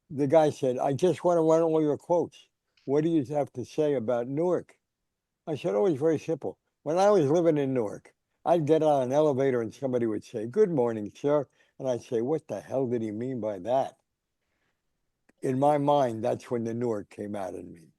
the guy said, I just want to run all your quotes. What do you have to say about Newark? I said, oh, it's very simple. When I was living in Newark, I'd get on an elevator and somebody would say, good morning, sir. And I'd say, what the hell did he mean by that? In my mind, that's when the Newark came out in me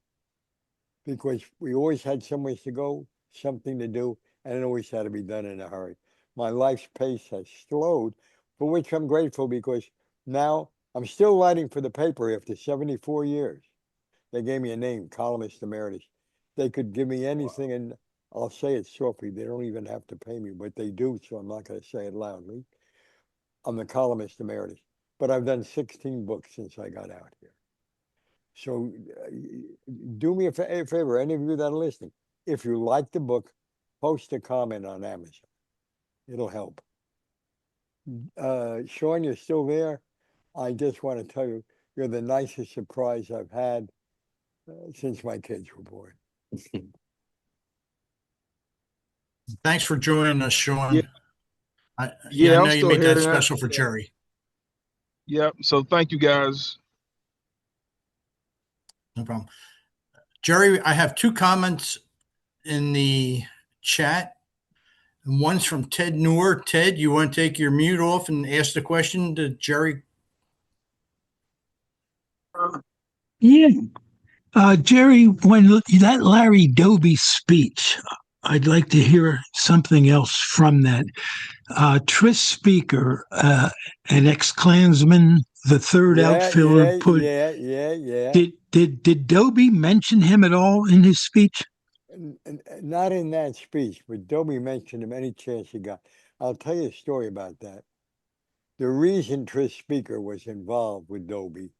because we always had somewhere to go, something to do, and it always had to be done in a hurry. My life's pace has slowed, for which I'm grateful because now I'm still writing for the paper after 74 years. They gave me a name, columnist emeritus. They could give me anything, and I'll say it softly. They don't even have to pay me, but they do, so I'm not going to say it loudly. I'm the columnist emeritus, but I've done 16 books since I got out here. So do me a favor, any of you that are listening, if you like the book, post a comment on Amazon. It'll help. Sean, you're still there. I just want to tell you, you're the nicest surprise I've had since my kids were born. Thanks for joining us, Yeah. Sean. I Yeah. I'm know you still made that hearing that. special for Jerry. Yeah. So thank you guys. No problem. Jerry, I have two comments in the chat. And one's from Ted Noor. Ted, you want to take your mute off and ask the question to Jerry? Yeah. Jerry, when that Larry Doby speech, I'd like to hear something else from that. Tris Speaker, an ex-Klansman, the third Yeah, outfielder, yeah, yeah, yeah, yeah. did Doby mention him at all in his speech? Not in that speech, but Dobie mentioned him any chance he got. I'll tell you a story about that. The reason Tris Speaker was involved with Dobie,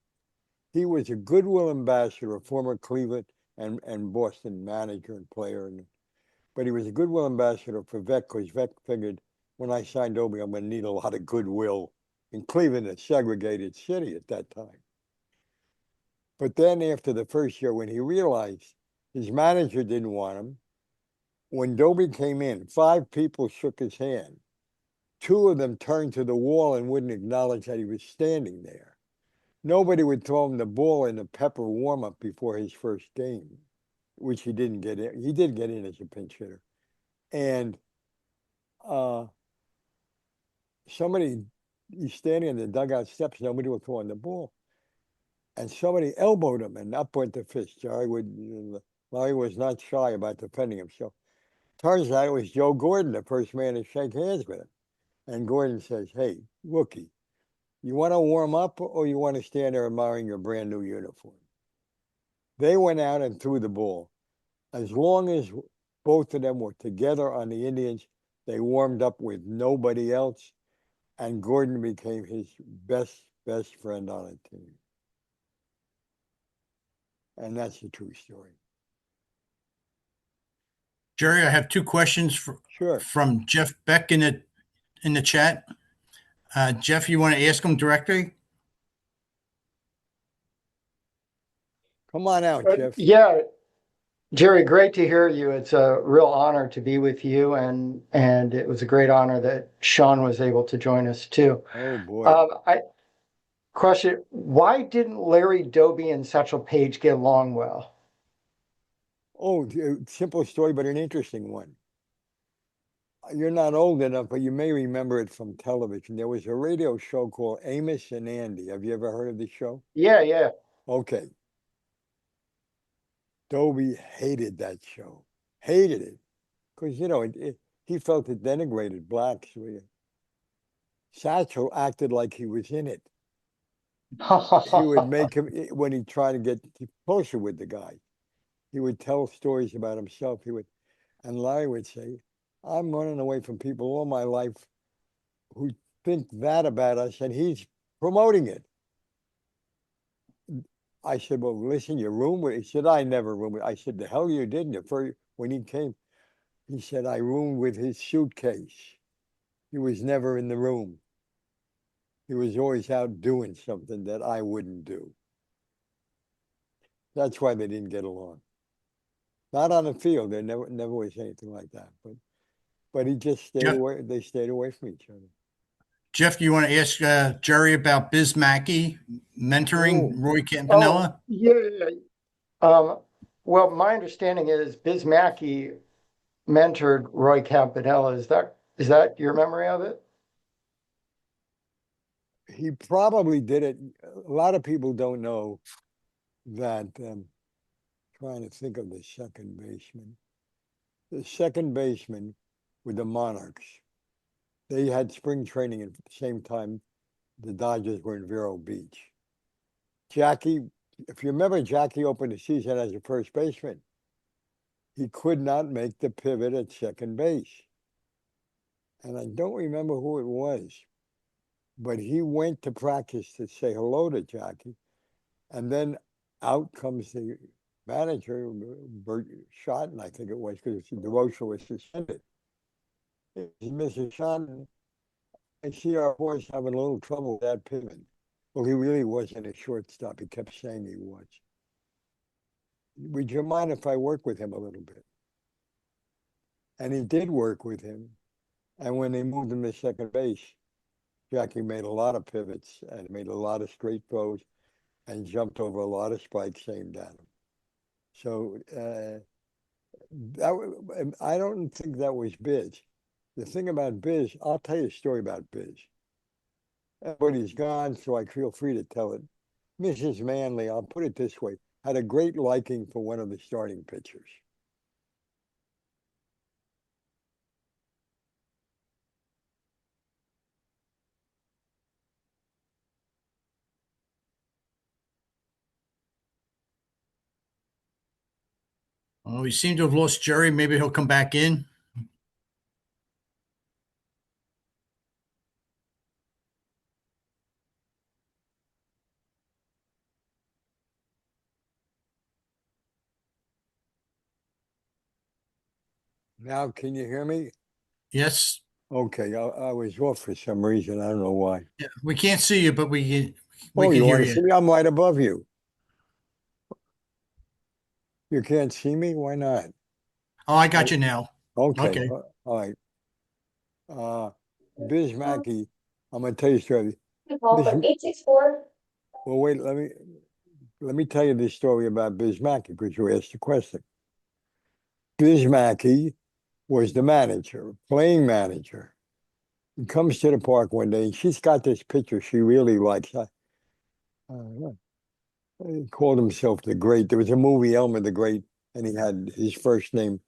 he was a goodwill ambassador, a former Cleveland and Boston manager and player, but he was a goodwill ambassador for Vec because Vec figured when I signed Dobie, I'm going to need a lot of goodwill in Cleveland, a segregated city at that time. But then after the first year, when he realized his manager didn't want him, when Dobie came in, 5 people shook his hand. 2 of them turned to the wall and wouldn't acknowledge that he was standing there. Nobody would throw him the ball in the pepper warm-up before his first game, which he didn't get in. He did get in as a pinch hitter. And somebody, he's standing in the dugout steps, nobody will throw him the ball. And somebody elbowed him, and up went the fist. Larry was not shy about defending himself. Turns out it was Joe Gordon, the first man to shake hands with him. And Gordon says, "Hey, rookie, you want to warm up or you want to stand there admiring your brand new uniform?" They went out and threw the ball. As long as both of them were together on the Indians, they warmed up with nobody else, and Gordon became his best friend on the team. And that's the true story. Jerry, I have 2 questions Sure. from Jeff Beck in the chat. Jeff, you want to ask him directly? Come on out, Jeff. Yeah, Jerry, great to hear you. It's a real honor to be with you, and it was a great honor that Sean was able to join us too. Oh boy. Question: why didn't Larry Doby and Satchel Paige get along well? Oh, simple story, but an interesting one. You're not old enough, but you may remember it from television. There was a radio show called Amos and Andy. Have you ever heard of the show? Yeah. Okay. Doby hated that show. Hated it. Because, he felt it denigrated blacks. Satchel acted like he was in it. He would make him, when he tried to get closer with the guy, he would tell stories about himself. And Larry would say, "I'm running away from people all my life who think that about us, and he's promoting it." I said, "Well, listen, your room with," he said, "I never roomed with." I said, "The hell you didn't." When he came, he said, "I roomed with his suitcase." He was never in the room. He was always out doing something that I wouldn't do. That's why they didn't get along. Not on the field. There never was anything like that. But he just stayed away. They stayed away from each other. Jeff, do you want to ask Jerry about Biz Mackey mentoring Roy Campanella? Oh, yeah. Well, my understanding is Biz Mackey mentored Roy Campanella. Is that your memory of it? He probably did it. A lot of people don't know that. Trying to think of the second baseman. The second baseman with the Monarchs. They had spring training at the same time the Dodgers were in Vero Beach. Jackie, if you remember, Jackie opened the season as a first baseman. He could not make the pivot at second base. And I don't remember who it was, but he went to practice to say hello to Jackie. And then out comes the manager, Bert Schotten, I think it was, because DeRocha was suspended. "Mr. Schotten, I see our boys having a little trouble with that pivot." Well, he really wasn't a shortstop. He kept saying he was. "Would you mind if I work with him a little bit?" And he did work with him. And when they moved him to second base, Jackie made a lot of pivots and made a lot of straight throws and jumped over a lot of spikes aimed at him. So I don't think that was Biz. The thing about Biz, I'll tell you a story about Biz. Everybody's gone, so I feel free to tell it. Mrs. Manley, I'll put it this way, had a great liking for one of the starting pitchers. Oh, we seem to have lost Jerry. Maybe he'll come back in. Now, can you hear me? Yes. Okay, I was off for some reason. I don't know why. Yeah, we can't see you, but we Oh, can you hear want to see you. me? I'm right above you. You can't see me? Why not? Oh, I got you now. Okay, Okay. all right. Biz Mackey, I'm gonna tell you a story. Call Biz, for 864. well, wait, let me tell you this story about Biz Mackey because you asked the question. Biz Mackey was the manager, playing manager. He comes to the park one day and she's got this picture she really likes. He called himself the Great. There was a movie, Elmer the Great, and he had his first name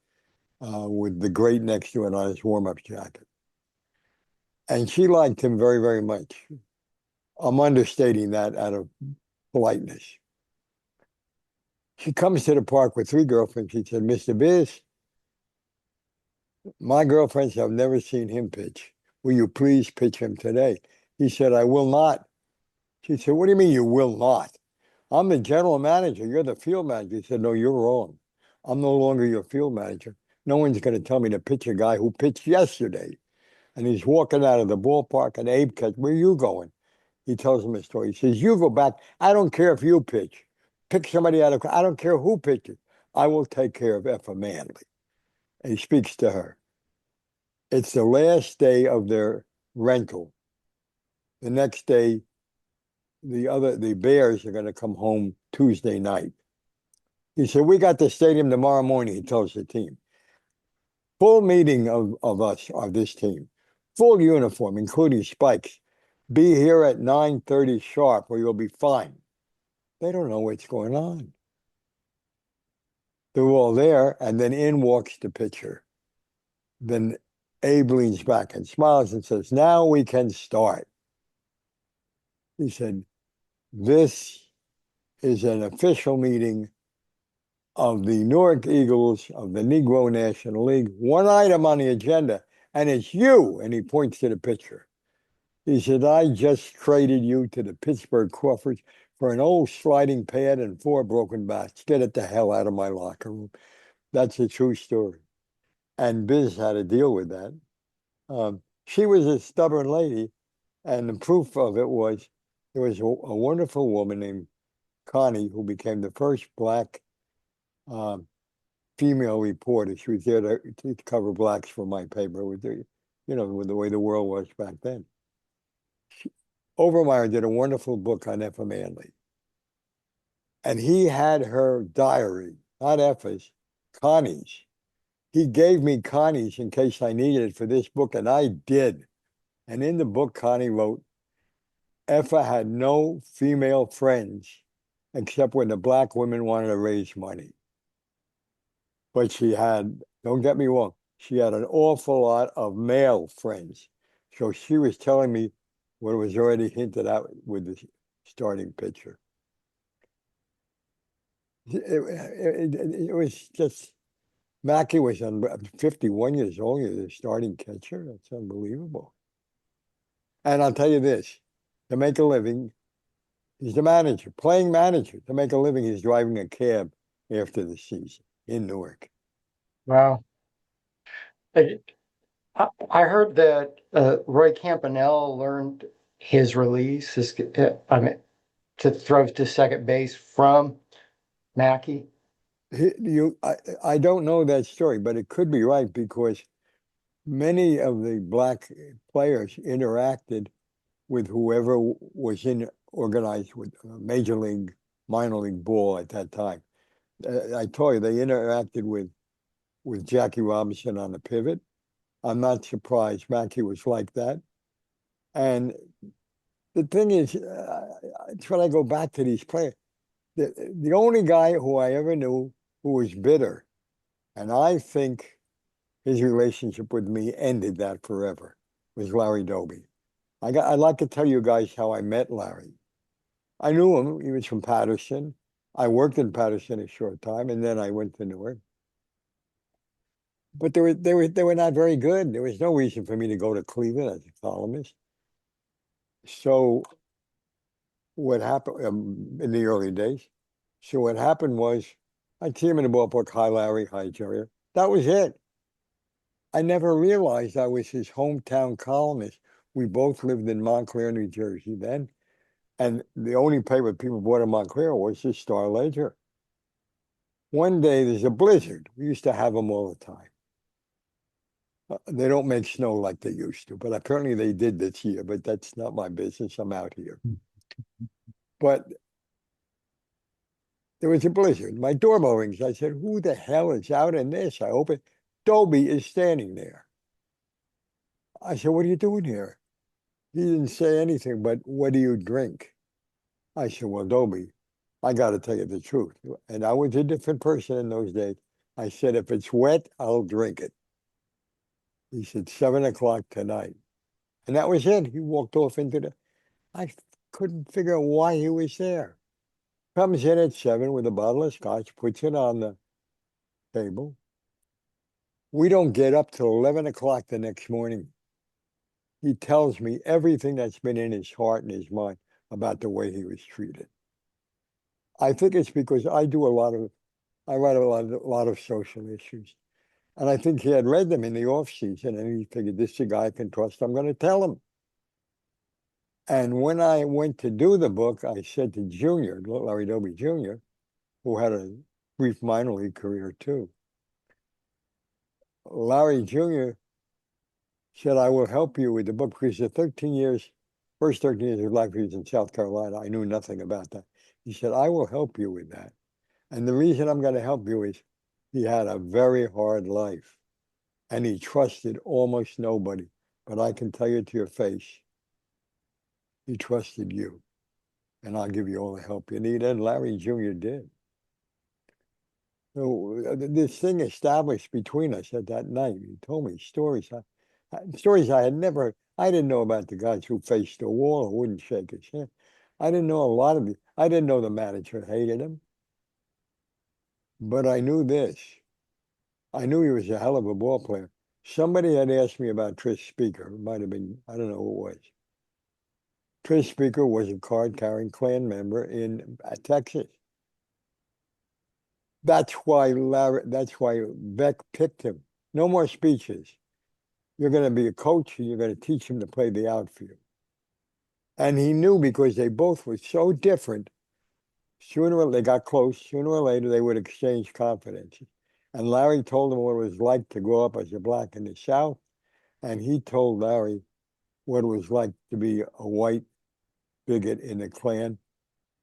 with the Great next to it on his warm-up jacket. And she liked him very, very much. I'm understating that out of politeness. She comes to the park with three girlfriends. She said, Mr. Biz, my girlfriends have never seen him pitch. Will you please pitch him today? He said, I will not. She said, what do you mean you will not? I'm the general manager. You're the field manager. He said, no, you're wrong. I'm no longer your field manager. No one's going to tell me to pitch a guy who pitched yesterday. And he's walking out of the ballpark and Abe catch, where are you going? He tells him a story. He says, you go back. I don't care if you pitch. Pick somebody out of, I don't care who pitches. I will take care of Effa Manley. And he speaks to her. It's the last day of their rental. The next day, the Bears are going to come home Tuesday night. He said, we got the stadium tomorrow morning, he tells the team. Full meeting of us, of this team. Full uniform, including spikes. Be here at 9:30 sharp or you'll be fine. They don't know what's going on. They're all there, and then in walks the pitcher. Then Abe leans back and smiles and says, now we can start. He said, this is an official meeting of the Newark Eagles of the Negro National League. One item on the agenda, and it's you. And he points to the pitcher. He said, I just traded you to the Pittsburgh Crawfords for an old sliding pad and 4 broken bats. Get it the hell out of my locker room. That's a true story. And Biz had to deal with that. She was a stubborn lady, and the proof of it was there was a wonderful woman named Connie who became the first black female reporter. She was there to cover blacks for my paper with the, with the way the world was back then. Overmeyer did a wonderful book on Effa Manley. And he had her diary, not Effa's, Connie's. He gave me Connie's in case I needed it for this book, and I did. And in the book, Connie wrote, Effa had no female friends except when the black women wanted to raise money. But she had, don't get me wrong, she had an awful lot of male friends. So she was telling me what was already hinted at with the starting pitcher. It was just, Mackey was 51 years old, he was a starting catcher. That's unbelievable. And I'll tell you this, to make a living, he's the manager, playing manager. To make a living, he's driving a cab after the season in Newark. Wow. I heard that Roy Campanella learned his release, to throw to second base from Mackey. I don't know that story, but it could be right because many of the black players interacted with whoever was organized with major league, minor league ball at that time. I told you they interacted with Jackie Robinson on the pivot. I'm not surprised Mackey was like that. And the thing is, it's when I go back to these players, the only guy who I ever knew who was bitter, and I think his relationship with me ended that forever, was Larry Doby. I'd like to tell you guys how I met Larry. I knew him. He was from Patterson. I worked in Patterson a short time, and then I went to Newark. But they were not very good. There was no reason for me to go to Cleveland as a columnist. So what happened in the early days? So what happened was I'd see him in the ballpark. Hi, Larry. Hi, Jerry. That was it. I never realized I was his hometown columnist. We both lived in Montclair, New Jersey then. And the only paper people bought in Montclair was the Star Ledger. One day there's a blizzard. We used to have them all the time. They don't make snow like they used to, but apparently they did this year, but that's not my business. I'm out here. But there was a blizzard. My doorbell rings. I said, who the hell is out in this? I open. Dobie is standing there. I said, what are you doing here? He didn't say anything, but what do you drink? I said, well, Dobie, I got to tell you the truth. And I was a different person in those days. I said, if it's wet, I'll drink it. He said, 7 o'clock tonight. And that was it. He walked off into the, I couldn't figure out why he was there. Comes in at 7 with a bottle of scotch, puts it on the table. We don't get up till 11 o'clock the next morning. He tells me everything that's been in his heart and his mind about the way he was treated. I think it's because I write a lot of social issues. And I think he had read them in the off season and he figured this is a guy I can trust. I'm going to tell him. And when I went to do the book, I said to Junior, Larry Dobie Jr., who had a brief minor league career too. Larry Jr. said, I will help you with the book because the first 13 years of life he was in South Carolina. I knew nothing about that. He said, I will help you with that. And the reason I'm going to help you is he had a very hard life and he trusted almost nobody. But I can tell you to your face, he trusted you. And I'll give you all the help you need. And Larry Jr. did. So this thing established between us at that night. He told me stories I had never, I didn't know about the guys who faced the wall or wouldn't shake his hand. I didn't know a lot of I didn't know the manager hated him. But I knew this. I knew he was a hell of a ball player. Somebody had asked me about Tris Speaker. It might have been, I don't know who it was. Tris Speaker was a card-carrying Klan member in Texas. That's why Beck picked him. No more speeches. You're going to be a coach and you're going to teach him to play the outfield. And he knew because they both were so different, they got close, sooner or later they would exchange confidences. And Larry told him what it was like to grow up as a black in the South. And he told Larry what it was like to be a white bigot in the Klan.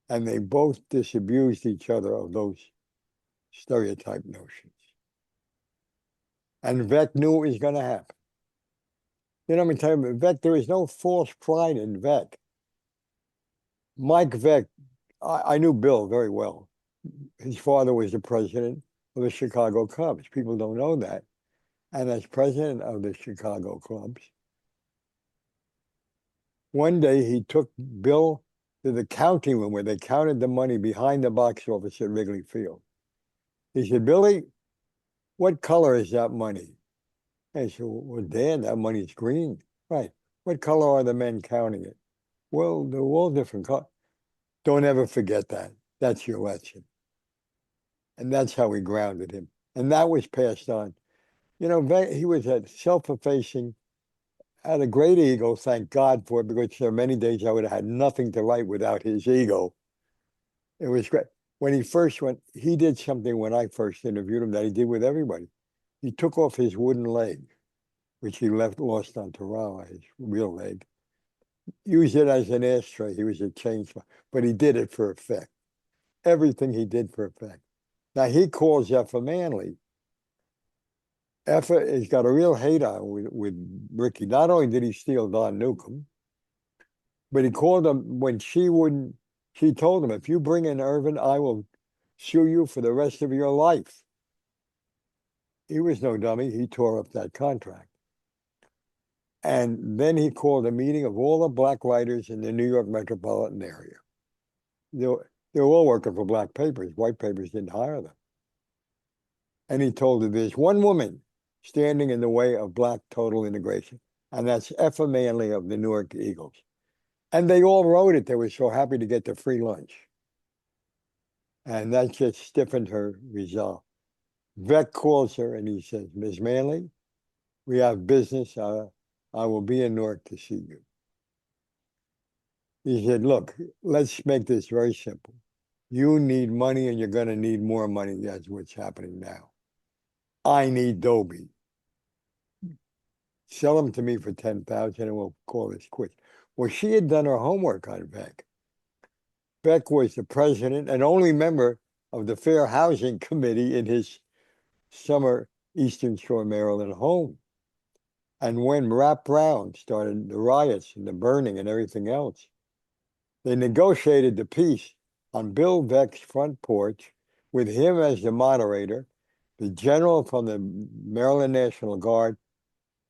And they both disabused each other of those stereotype notions. And Vec knew it was going to happen. You know, I'm telling you, Vec, there is no false pride in Vec. Mike Vec, I knew Bill very well. His father was the president of the Chicago Cubs. People don't know that. And as president of the Chicago Cubs, one day he took Bill to the counting room where they counted the money behind the box office at Wrigley Field. He said, Billy, what color is that money? I said, well, Dan, that money's green. Right. What color are the men counting it? Well, they're all different colors. Don't ever forget that. That's your lesson. And that's how we grounded him. And that was passed on. You know, he was a self-effacing, had a great ego, thank God for it, because there are many days I would have had nothing to write without his ego. It was great. When he first went, he did something when I first interviewed him that he did with everybody. He took off his wooden leg, which he lost on Toronto, his real leg. Used it as an ashtray. He was a change, but he did it for effect. Everything he did for effect. Now he calls Effa Manley. Effa has got a real hate on with Ricky. Not only did he steal Don Newcomb, but he called him when she told him, if you bring in Irvin, I will sue you for the rest of your life. He was no dummy. He tore up that contract. And then he called a meeting of all the black writers in the New York metropolitan area. They were all working for black papers. White papers didn't hire them. And he told her, there's one woman standing in the way of black total integration, and that's Effa Manley of the Newark Eagles. And they all wrote it. They were so happy to get the free lunch. And that just stiffened her resolve. Vec calls her and he says, Ms. Manley, We have business. I will be in Newark to see you. He said, look, let's make this very simple. You need money and you're going to need more money. That's what's happening now. I need Dobie. Sell them to me for $10,000 and we'll call this quits. Well, she had done her homework on Beck. Beck was the president and only member of the Fair Housing Committee in his summer Eastern Shore, Maryland home. And when Rap Brown started the riots and the burning and everything else, they negotiated the peace on Bill Beck's front porch with him as the moderator, the general from the Maryland National Guard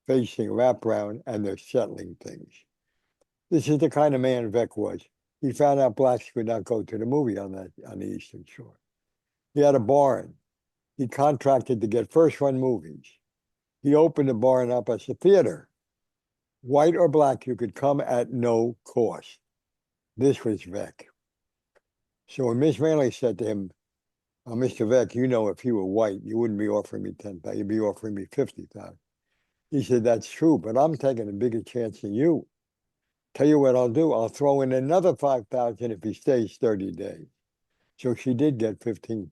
facing Rap Brown, and they're settling things. This is the kind of man Beck was. He found out blacks could not go to the movie on the Eastern Shore. He had a barn. He contracted to get first-run movies. He opened the barn up as a theater. White or black, you could come at no cost. This was Beck. So when Miss Manley said to him, Mr. Beck, you know, if you were white, you wouldn't be offering me $10,000, you'd be offering me $50,000. He said, that's true, but I'm taking a bigger chance than you. Tell you what I'll do, I'll throw in another $5,000 if he stays 30 days. So she did get $15,000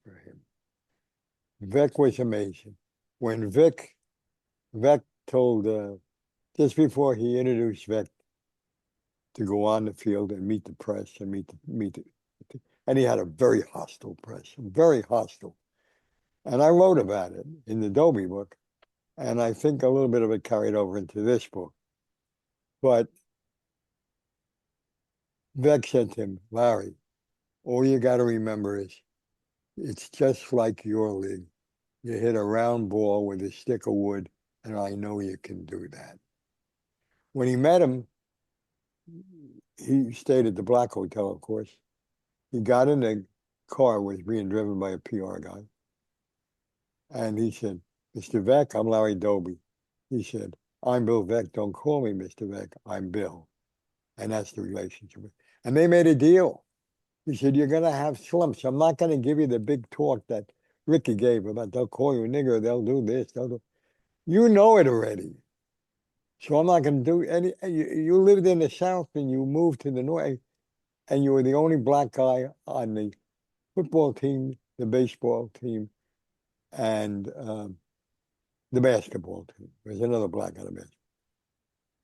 for him. Beck was amazing. When Beck told, just before he introduced Beck to go on the field and meet the press and and he had a very hostile press, very hostile. And I wrote about it in the Dobie book, and I think a little bit of it carried over into this book. But Beck said to him, Larry, all you got to remember is it's just like your league. You hit a round ball with a stick of wood, and I know you can do that. When he met him, he stayed at the Black Hotel, of course. He got in a car, was being driven by a PR guy. And he said, Mr. Beck, I'm Larry Dobie. He said, I'm Bill Beck. Don't call me Mr. Beck. I'm Bill. And that's the relationship. And they made a deal. He said, you're going to have slumps. I'm not going to give you the big talk that Ricky gave about they'll call you a nigger, they'll do this, they'll do. You know it already. So I'm not going to do any. You lived in the South and you moved to the North, and you were the only black guy on the football team, the baseball team, and the basketball team. There's another black on the basketball.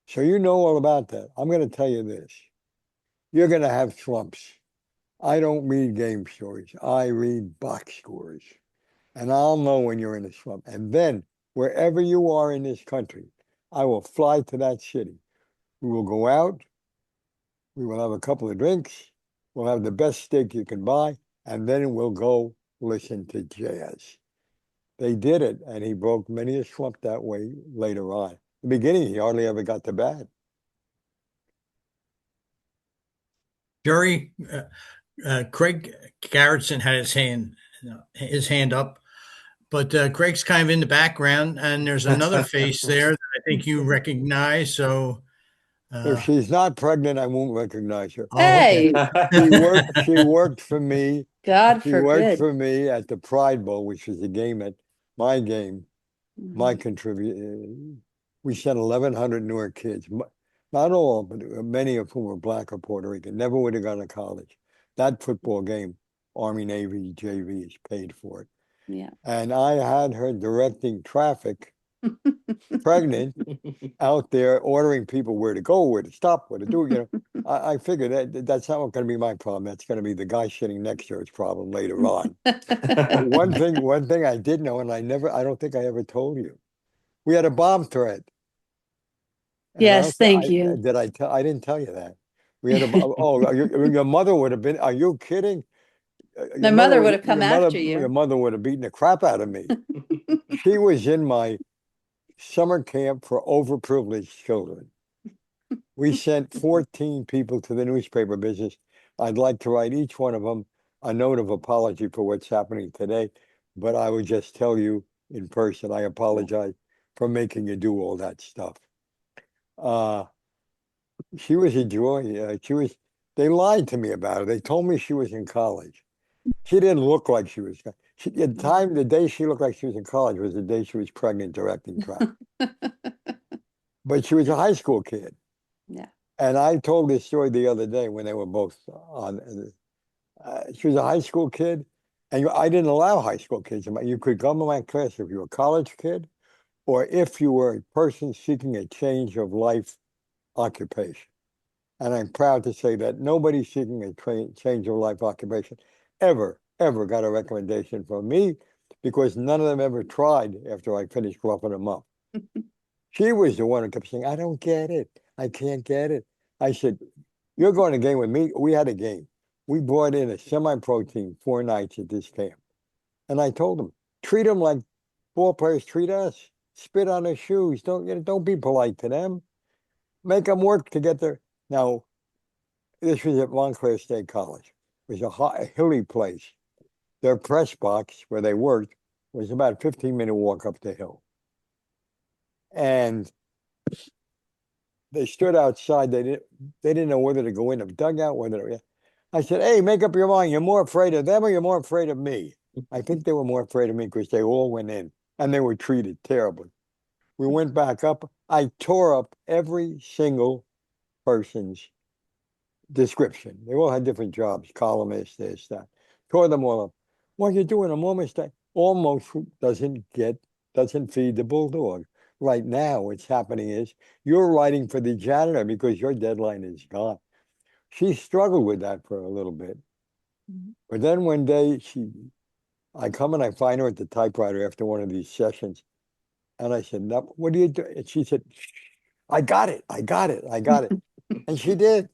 So you know all about that. I'm going to tell you this. You're going to have slumps. I don't read game stories. I read box scores. And I'll know when you're in a slump. And then, wherever you are in this country, I will fly to that city. We will go out. We will have a couple of drinks. We'll have the best steak you can buy. And then we'll go listen to jazz. They did it, and he broke many a slump that way later on. In the beginning, he hardly ever got to bat. Jerry, Craig Garrettson had his hand up, but Craig's kind of in the background, and there's another face there that I think you recognize. So If she's not pregnant, I won't recognize her. Hey, She worked for me. God She worked forbid. for me at the Pride Bowl, which was a game at my game. My Mhm. contribution. We sent 1,100 Newark kids. Not all, but many of whom were black or Puerto Rican. Never would have gone to college. That football game, Army, Navy, JVs paid for it. Yeah. And I had her directing traffic, pregnant, out there ordering people where to go, where to stop, what to do. You know, I figured that's not going to be my problem. That's going to be the guy sitting next to her's problem later on. But one thing I did know, and I don't think I ever told you, we had a bomb threat. And Yes, thank you. Did I tell? I didn't tell you that. We had a. Oh, your mother would have been. Are you kidding? My mother would have come after you. Your mother would have beaten the crap out of me. She was in my summer camp for overprivileged children. We sent 14 people to the newspaper business. I'd like to write each one of them a note of apology for what's happening today, but I would just tell you in person, I apologize for making you do all that stuff. She was a joy. They lied to me about her. They told me she was in college. She didn't look like she was. The day she looked like she was in college was the day she was pregnant directing track. But she was a high school kid. Yeah. And I told this story the other day when they were both on. She was a high school kid, and I didn't allow high school kids. You could come to my class if you were a college kid, or if you were a person seeking a change of life occupation. And I'm proud to say that nobody seeking a change of life occupation ever got a recommendation from me, because none of them ever tried after I finished roughing them up. She was the one who kept saying, I don't get it. I can't get it. I said, you're going to game with me. We had a game. We brought in a semi-pro team 4 nights at this camp. And I told them, treat them like ball players treat us. Spit on their shoes. Don't be polite to them. Make them work to get there. Now, this was at Montclair State College. It was a hilly place. Their press box where they worked was about a 15-minute walk up the hill. And they stood outside. They didn't know whether to go in the dugout, I said, hey, make up your mind. You're more afraid of them or you're more afraid of me? I think they were more afraid of me because they all went in and they were treated terribly. We went back up. I tore up every single person's description. They all had different jobs, columnist, this, that. Tore them all up. What you're doing almost doesn't feed the bulldog. Right now, what's happening is you're writing for the janitor because your deadline is gone. She struggled with that for a little bit. Mm-hmm. But then one day I come and I find her at the typewriter after one of these sessions. And I said, no, what do you do? And she said, I got it. And she did.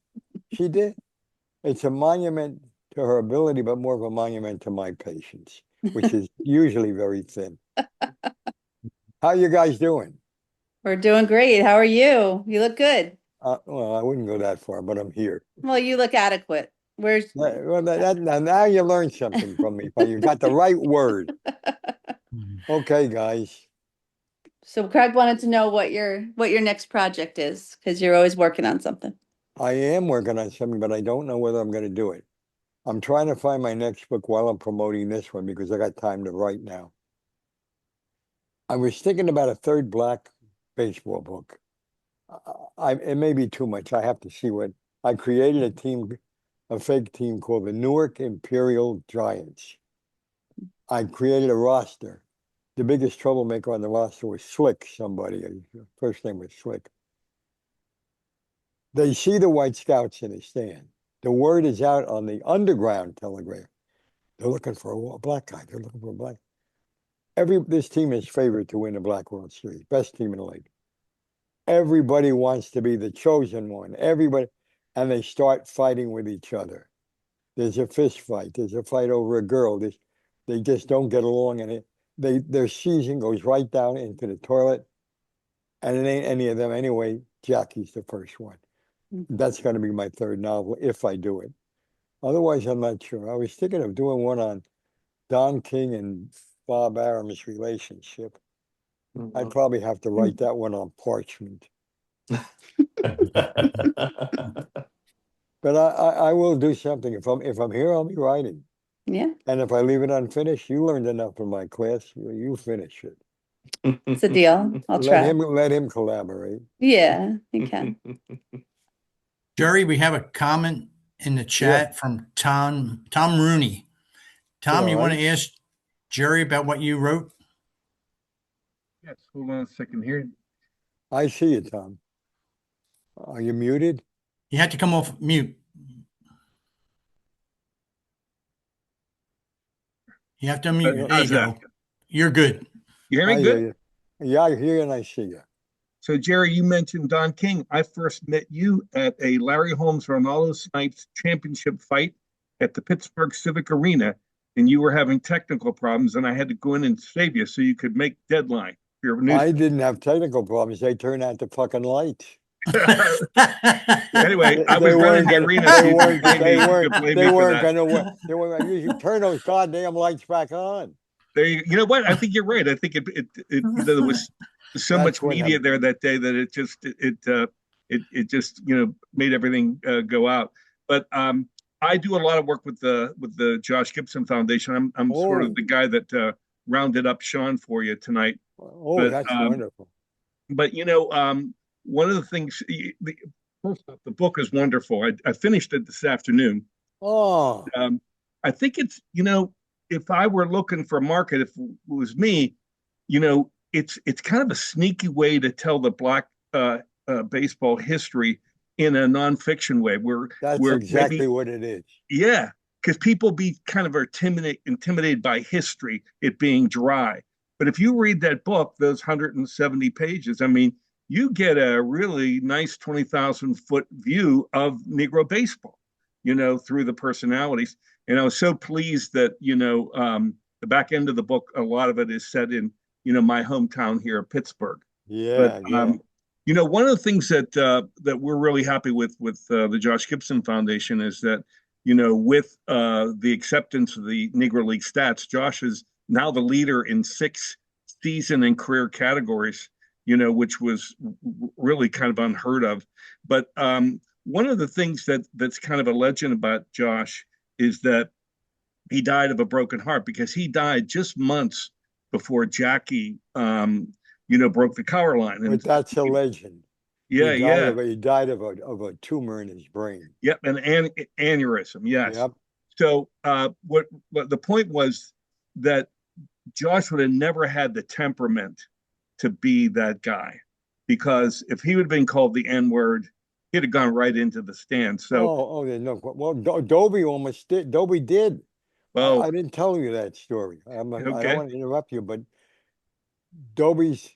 It's a monument to her ability, but more of a monument to my patience, which is usually very thin. How you guys doing? We're doing great. How are you? You look good. Well, I wouldn't go that far, but I'm here. Well, you look adequate. Now you learned something from me. You got the right word. Okay, guys. So Craig wanted to know what your next project is, because you're always working on something. I am working on something, but I don't know whether I'm going to do it. I'm trying to find my next book while I'm promoting this one because I got time to write now. I was thinking about a third black baseball book. It may be too much. I have to see what. I created a fake team called the Newark Imperial Giants. I created a roster. The biggest troublemaker on the roster was Slick, somebody. His first name was Slick. They see the White Scouts in the stand. The word is out on the underground telegraph. They're looking for a black guy. They're looking for a black. This team is favored to win the Black World Series. Best team in the league. Everybody wants to be the chosen one. Everybody. And they start fighting with each other. There's a fist fight. There's a fight over a girl. They just don't get along. And their season goes right down into the toilet. And it ain't any of them anyway. Jackie's the first one. Mm-hmm. That's going to be my third novel if I do it. Otherwise, I'm not sure. I was thinking of doing one on Don King and Bob Arum's relationship. Mm-hmm. I'd probably have to write that one on parchment. But I will do something. If I'm here, I'll be writing. Yeah. And if I leave it unfinished, you learned enough from my class. You finish it. It's a deal. I'll try. Let him collaborate. Yeah, he can. Jerry, we have a comment in the chat from Tom Rooney. Tom, you want to ask Jerry about what you wrote? Yes, hold on a second here. I see you, Tom. Are you muted? You have to come off mute. You have to unmute. There you go. You're good. You hear me good? Yeah, I hear you and I see you. So, Jerry, you mentioned Don King. I first met you at a Larry Holmes Ronaldo Snipes championship fight at the Pittsburgh Civic Arena, and you were having technical problems, and I had to go in and save you so you could make deadline for your news. I didn't have technical problems. They turned out the fucking lights. Anyway, I was running the arena. They weren't going to work. You should turn those goddamn lights back on. You know what? I think you're right. I think there was so much media there that day that it just made everything go out. But I do a lot of work with the Josh Gibson Foundation. I'm sort of Oh, the guy that rounded up Sean for you tonight. oh, But that's wonderful. one of the things, first off, the book is wonderful. I finished it this afternoon. Oh, I think it's, if I were looking for a market, if it was me, it's kind of a sneaky way to tell the black baseball history in a nonfiction way, that's where exactly maybe, what it is. yeah, because people be kind of intimidated by history, it being dry. But if you read that book, those 170 pages, I mean, you get a really nice 20,000-foot view of Negro baseball, through the personalities. And I was so pleased that, the back end of the book, a lot of it is set in, my hometown here of Pittsburgh. But, Yeah, yeah. one of the things that we're really happy with the Josh Gibson Foundation is that, with the acceptance of the Negro League stats, Josh is now the leader in 6 season and career categories, which was really kind of unheard of. But one of the things that's kind of a legend about Josh is that he died of a broken heart, because he died just months before Jackie, broke the collar line. But that's a legend. Yeah, yeah. He died of a tumor in his brain. Yep, an aneurysm. Yes. Yep. So what the point was that Josh would have never had the temperament to be that guy, because if he would have been called the N-word, he'd have gone right into the stand. So, There's no. Well, Dobie almost did. Dobie did. well, I didn't tell you that story. I don't okay. want to interrupt you, but Dobie's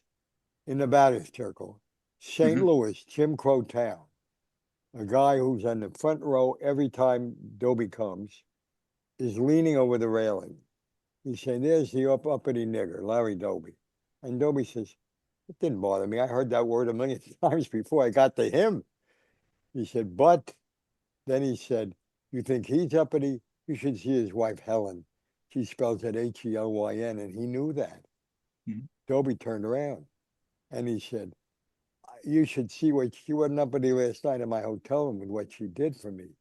in the batter's circle. St. Mhm. Louis, Jim Crow Town. A guy who's on the front row every time Dobie comes is leaning over the railing. He's saying, "There's the uppity nigger, Larry Dobie." And Dobie says, "It didn't bother me. I heard that word a million times before I got to him." He said, "But," then he said, "you think he's uppity? You should see his wife, Helen. She spells it Helyn," and he knew that. Mhm. Dobie turned around and he said, "You should see what she wasn't uppity last night in my hotel room with what she did for me."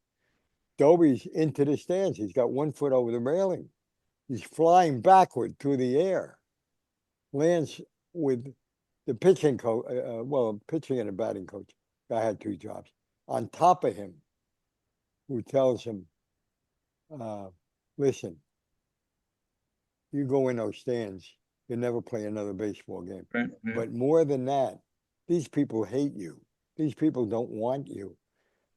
Dobie's into the stands. He's got 1 foot over the railing. He's flying backward through the air. Lands with the pitching coach, pitching and a batting coach. I had 2 jobs. On top of him, who tells him, "Listen, you go in those stands, you'll never play another baseball game." Right, yeah. But more than that, these people hate you. These people don't want you.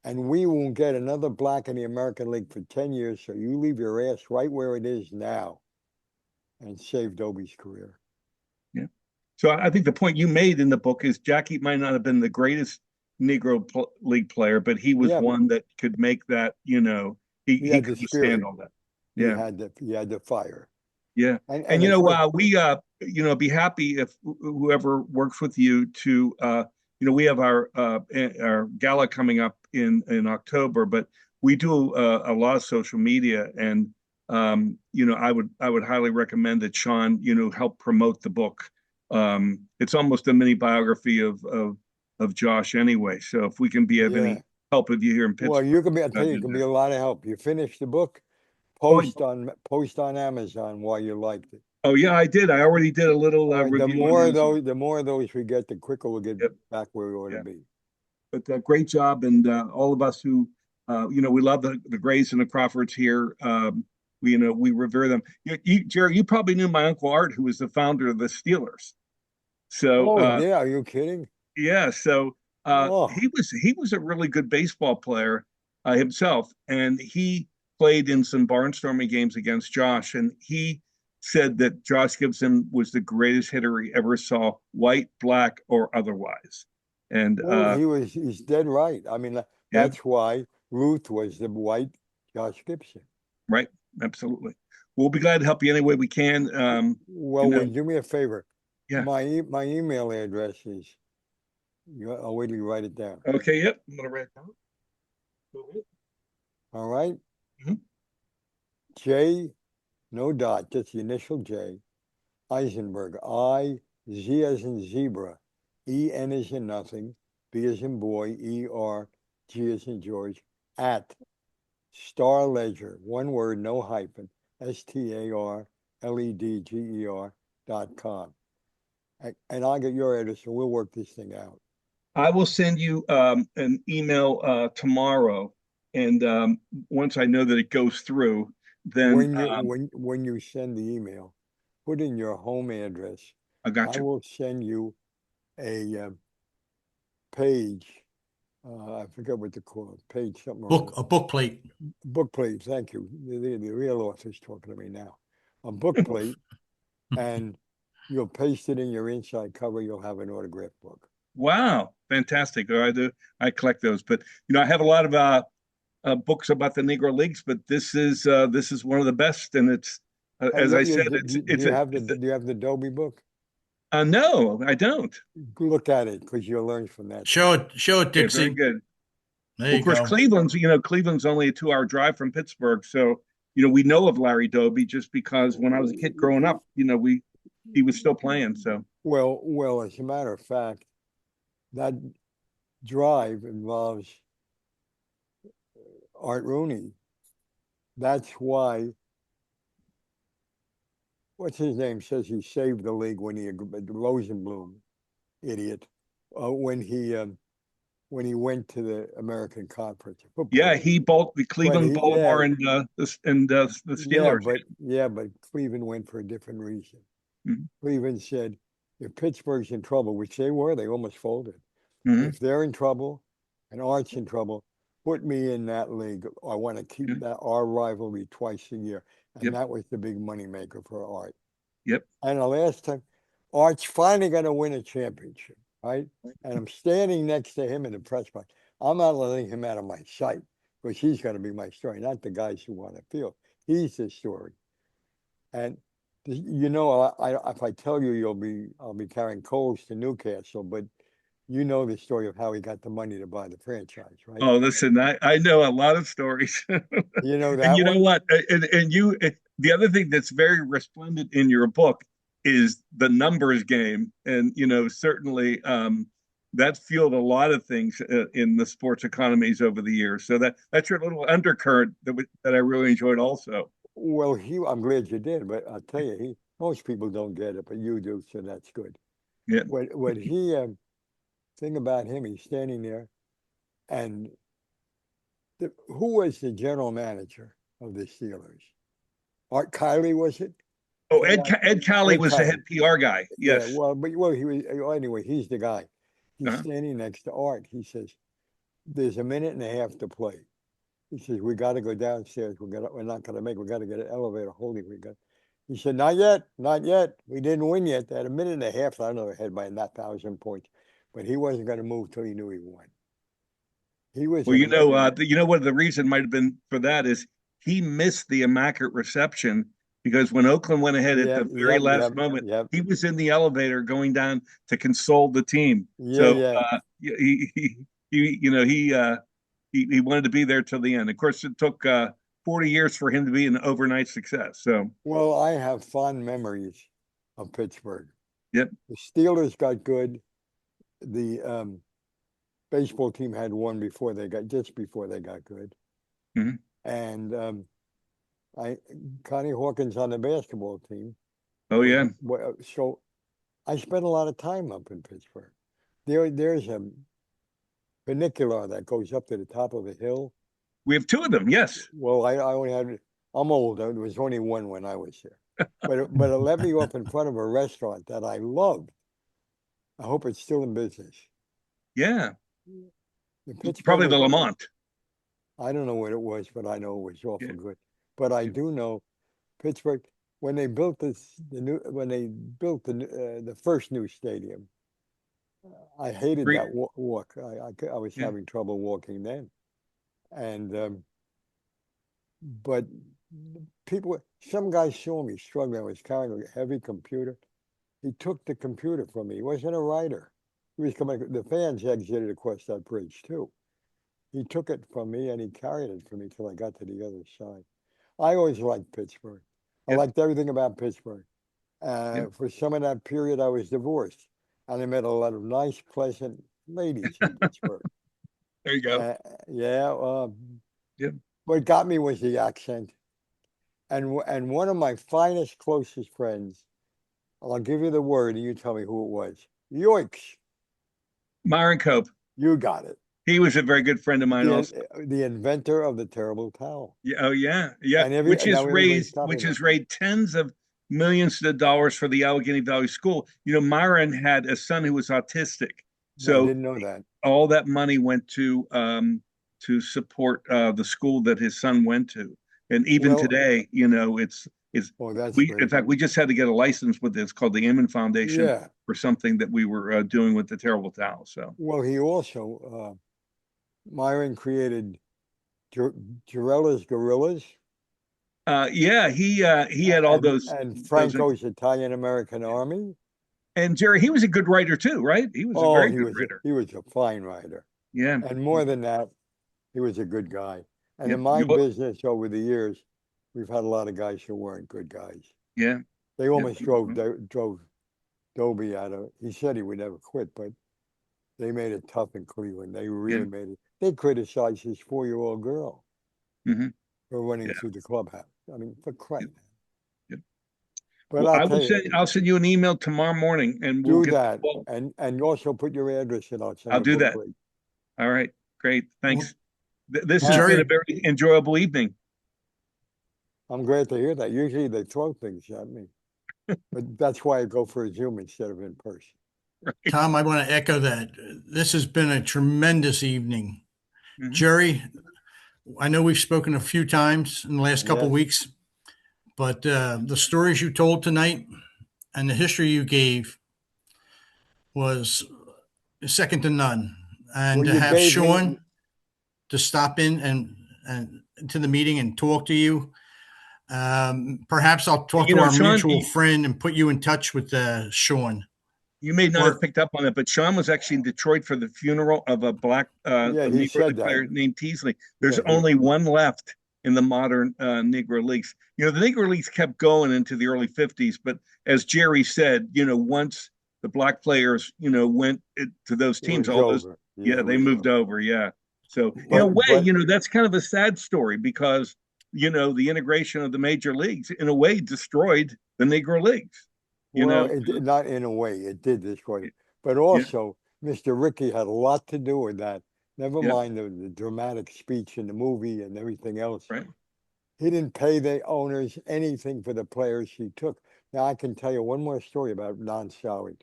And we won't get another black in the American League for 10 years, so you leave your ass right where it is now and save Dobie's career. Yeah. So I think the point you made in the book is Jackie might not have been the greatest Negro League player, but he was one that could make that, he had could the withstand spirit. all that. He Yeah. had the fire. Yeah. And we be happy if whoever works with you to, we have our gala coming up in October, but we do a lot of social media, and I would highly recommend that Sean, help promote the book. It's almost a mini biography of Josh anyway. So if we can be of any help with you here in Pittsburgh. Well, I'll tell you, it can be a lot of help. You finish the book, post on Amazon while you liked it. Oh yeah, I did. I already did a little review. The more of those we get, the quicker we'll get back where we ought to be. But great job, and all of us who, we love the Grays and the Crawfords here. We revere them. Jerry, you probably knew my Uncle Art, who was the founder of the Steelers. So, yeah, are you kidding? Yeah, so he was a really good baseball player himself, and he played in some barnstorming games against Josh, and he said that Josh Gibson was the greatest hitter he ever saw, white, black, or otherwise. And he's dead right. I mean, that's why Ruth was the white Josh Gibson. Right, absolutely. We'll be glad to help you any way we can. Do me a favor. Yeah. My email address is. I'll wait till you write it down. Okay. Yep. I'm gonna write it down. All right. Mm-hmm. J, no dot, just the initial J. Izenberg. Z as in zebra. E-N as in nothing. B as in boy. E-R. G as in George. @ Star Ledger, one word, no hyphen, STARLEDGER.com. And I'll get your address and we'll work this thing out. I will send you an email tomorrow, and once I know that it goes through, then When you send the email, put in your home address. I got I you. will send you a page. I forget what to call it. Page something. A book plate. Book plate. Thank you. The real author's talking to me now. A book plate, and you'll paste it in your inside cover. You'll have an autographed book. Wow, fantastic! I collect those, but I have a lot of books about the Negro Leagues, but this is one of the best, and it's as I said, do you have the Dobie book? No, I don't. Look at it because you'll learn from that. Show it, Yeah, Dixie. very good. There Well, you of course, go. Cleveland's only a 2-hour drive from Pittsburgh, so we know of Larry Dobie just because when I was a kid growing up, he was still playing. So well, as a matter of fact, that drive involves Art Rooney. That's why, what's his name says he saved the league when Rosenblum, idiot, when he went to the American Conference. yeah, he bought the Cleveland Baltimore and the Steelers. But Cleveland went for a different reason. Mm-hmm. Cleveland said, if Pittsburgh's in trouble, which they were, they almost folded. Mm-hmm. If they're in trouble and Art's in trouble, put me in that league. I want to keep our rivalry twice a year. And that was the big money maker for Art. Yep. And the last time, Art's finally going to win a championship, right? And I'm standing next to him in the press box. I'm not letting him out of my sight because he's going to be my story, not the guys who want to feel. He's the story. And if I tell you, I'll be carrying coals to Newcastle, but you know the story of how he got the money to buy the franchise, right? Oh, listen, I know a lot of stories. You know that. And you one? know what? The other thing that's very resplendent in your book is the numbers game, and certainly that fueled a lot of things in the sports economies over the years. So that's your little undercurrent that I really enjoyed also. Well, I'm glad you did, but I'll tell you, most people don't get it, but you do, so that's good. Yeah. What he thing about him, he's standing there, and who was the general manager of the Steelers? Art Kiley, was it? Oh, Ed Kiley was the head PR guy. Yes. Yeah, he was. Anyway, he's the guy. He's standing next to Art. He says, "There's a minute and a half to play." He says, "We got to go downstairs. We're not going to make. We got to get an elevator. He said, "Not yet, not yet. We didn't win yet. They had a minute and a half. I don't know, ahead by 1,000 points, but he wasn't going to move till he knew he won." He was. Well, what the reason might have been for that is he missed the immaculate reception because when Oakland went ahead at the very last moment, he was in the elevator going down to console the team. He wanted to be there till the end. Of course, it took 40 years for him to be an overnight success. So, well, I have fond memories of Pittsburgh. Yep. The Steelers got good. The baseball team had won just before they got good. Mm-hmm. And Connie Hawkins on the basketball team. Oh yeah. So I spent a lot of time up in Pittsburgh. There's a funicular that goes up to the top of a hill. We have 2 of them. Yes. Well, I only had. I'm old. There was only one when I was there, but it let me up in front of a restaurant that I loved. I hope it's still in business. Yeah. Probably the Lamont. I don't know what it was, but I know it was awful good. But I do know Pittsburgh when they built the first new stadium. I hated that walk. I was having trouble walking then, and but some guys saw me struggling. I was carrying a heavy computer. He took the computer from me. He wasn't a writer. He was coming. The fans exited across that bridge too. He took it from me and he carried it for me till I got to the other side. I always liked Pittsburgh. I liked everything about Pittsburgh. For some of that period, I was divorced, and I met a lot of nice, pleasant ladies in Pittsburgh. There you go. What got me was the accent. And one of my finest, closest friends, I'll give you the word and you tell me who it was. Yoicks. Myron Cope. You got it. He was a very good friend of mine also. The inventor of the terrible towel. Yeah, oh yeah, yeah. And Which now everybody's has copying raised tens of millions of dollars for the Allegheny Valley School. You know, Myron had a son who was autistic, I so didn't know that. all that money went to support the school that his son went to. And even Well, today, you know, it's Oh, that's we great. in fact we just had to get a license with this called the Inman Foundation Yeah. for something that we were doing with the terrible towel. So Well, he also, Myron created Girella's Gorillas yeah, he had all and those Franco's Italian American Army. and Jerry, he was a good writer too, right? He was a Oh, very good writer. he was a fine writer. Yeah. And more than that, he was a good guy. And Yeah. in my business over the years, we've had a lot of guys who weren't good guys. Yeah. They almost drove Dobie out of. He said he would never quit, but they made it tough in Cleveland. They really made it. They criticized his 4-year-old girl for running through the clubhouse. I mean, for crying. Yeah. But Well, I'll send you an email tomorrow morning, and do we'll get that, and also put your address in. I'll do that. All right, great, thanks. This has been a very enjoyable evening. I'm glad to hear that. Usually they throw things at me, but that's why I go for a Zoom instead of in person. Right. Tom, I want to echo that. This has been a tremendous evening. Jerry, I know we've spoken a few times in the last couple of weeks, but the stories you told tonight and the history you gave was second to none. And to have Sean to stop in and to the meeting and talk to you. Perhaps I'll talk to our Sean, mutual friend and put you in touch with Sean. You may not have picked up on it, but Sean was actually in Detroit for the funeral of a black Negro player named Teasley. There's only one left in the modern Negro Leagues. You know, the Negro Leagues kept going into the early 50s, but as Jerry said, you know, once the black players, you know, went to those teams, all those, they moved over. Yeah. So in a way, you know, that's kind of a sad story because, you know, the integration of the major leagues in a way destroyed the Negro Leagues. You know, not in a way, it did destroy it, but also Mr. Rickey had a lot to do with that. Never mind the dramatic speech in the movie and everything else. Right. He didn't pay the owners anything for the players he took. Now I can tell you one more story about non-salary.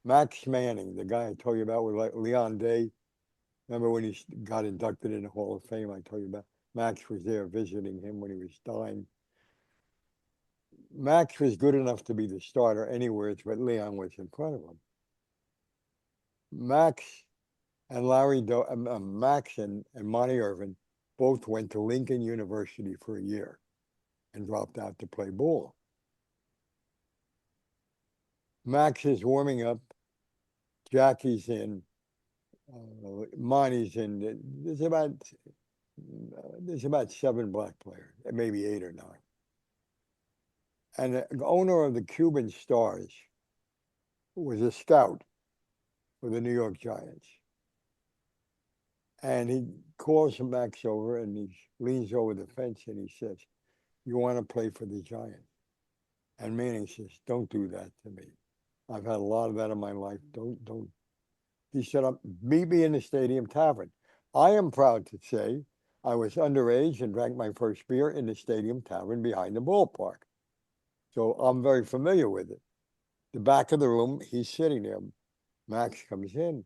Max Manning, the guy I told you about with Leon Day. Remember when he got inducted in the Hall of Fame? I told you about. Max was there visiting him when he was dying. Max was good enough to be the starter anywhere, but Leon was in front of him. Max and Max and Monty Irvin both went to Lincoln University for a year and dropped out to play ball. Max is warming up. Jackie's in. Monty's in. There's about 7 black players, maybe 8 or 9. And the owner of the Cuban Stars was a scout for the New York Giants. And he calls Max over and he leans over the fence and he says, "You want to play for the Giants?" And Manning says, "Don't do that to me. I've had a lot of that in my life. Don't. He said, "Meet me in the Stadium Tavern." I am proud to say I was underage and drank my first beer in the Stadium Tavern behind the ballpark. So I'm very familiar with it. The back of the room, he's sitting there. Max comes in.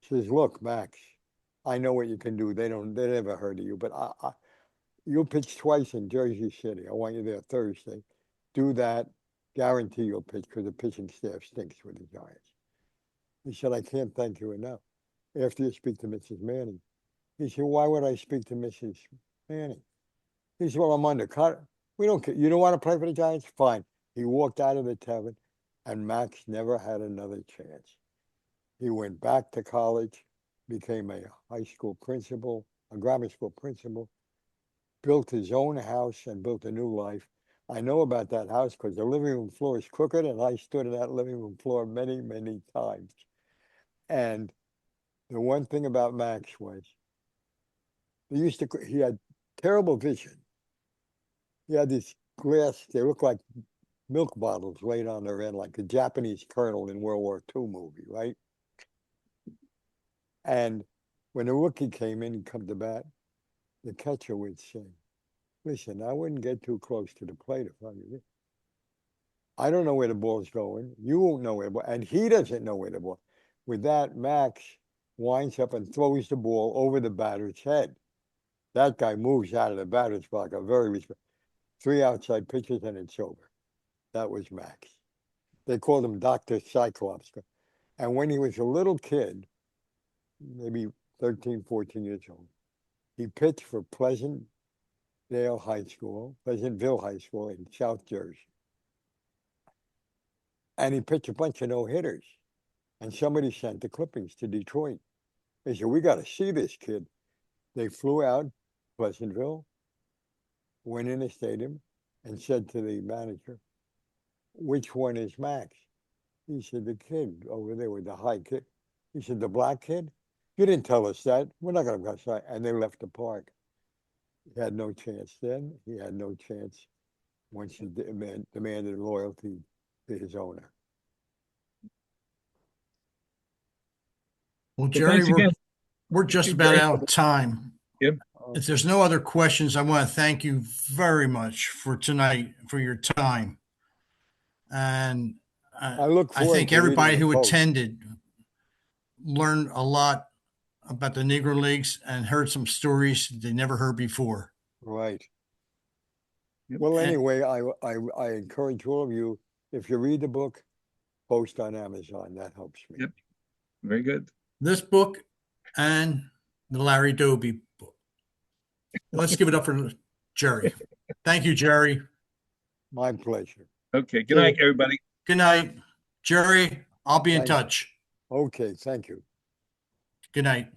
Says, "Look, Max, I know what you can do. They never heard of you, but you'll pitch twice in Jersey City. I want you there Thursday. Do that. Guarantee you'll pitch because the pitching staff stinks with the Giants." He said, "I can't thank you enough. After you speak to Mrs. Manning." He said, "Why would I speak to Mrs. Manning?" He said, "Well, I'm undercut. We don't care. You don't want to play for the Giants? Fine." He walked out of the tavern, and Max never had another chance. He went back to college, became a high school principal, a grammar school principal, built his own house and built a new life. I know about that house because the living room floor is crooked, and I stood on that living room floor many, many times. And the one thing about Max was he had terrible vision. He had these glass, they look like milk bottles laid on their end, like a Japanese colonel in World War II movie, right? And when the rookie came in and come to bat, the catcher would say, listen, I wouldn't get too close to the plate if I were you. I don't know where the ball's going. You won't know where the ball, and he doesn't know where the ball. With that, Max winds up and throws the ball over the batter's head. That guy moves out of the batter's box. A very respect. 3 outside pitches and it's over. That was Max. They called him Dr. Cyclops. And when he was a little kid, maybe 13, 14 years old, he pitched for Pleasantville High School in South Jersey. And he pitched a bunch of no-hitters. And somebody sent the clippings to Detroit. They said, we got to see this kid. They flew out Pleasantville, went in the stadium, and said to the manager, which one is Max? He said, the kid over there with the high kid. He said, the black kid? You didn't tell us that. We're not going to go outside. And they left the park. He had no chance then. He had no chance once he demanded loyalty to his owner. Well, So Jerry, thanks again. we're just you, about Jerry. out of time. Yep. If there's no other questions, I want to thank you very much for tonight, for your time. And I look I forward think to reading everybody the who post. attended learned a lot about the Negro Leagues and heard some stories they never heard before. Right. Yep. Well, And- anyway, I encourage all of you, if you read the book, post on Amazon. That helps me. Yep. Very good. This book and the Larry Doby book. Let's give it up for Jerry. Thank you, Jerry. My pleasure. Okay. Good night, everybody. Good night. Jerry, I'll be in Thank you. touch. Okay, thank you. Good night.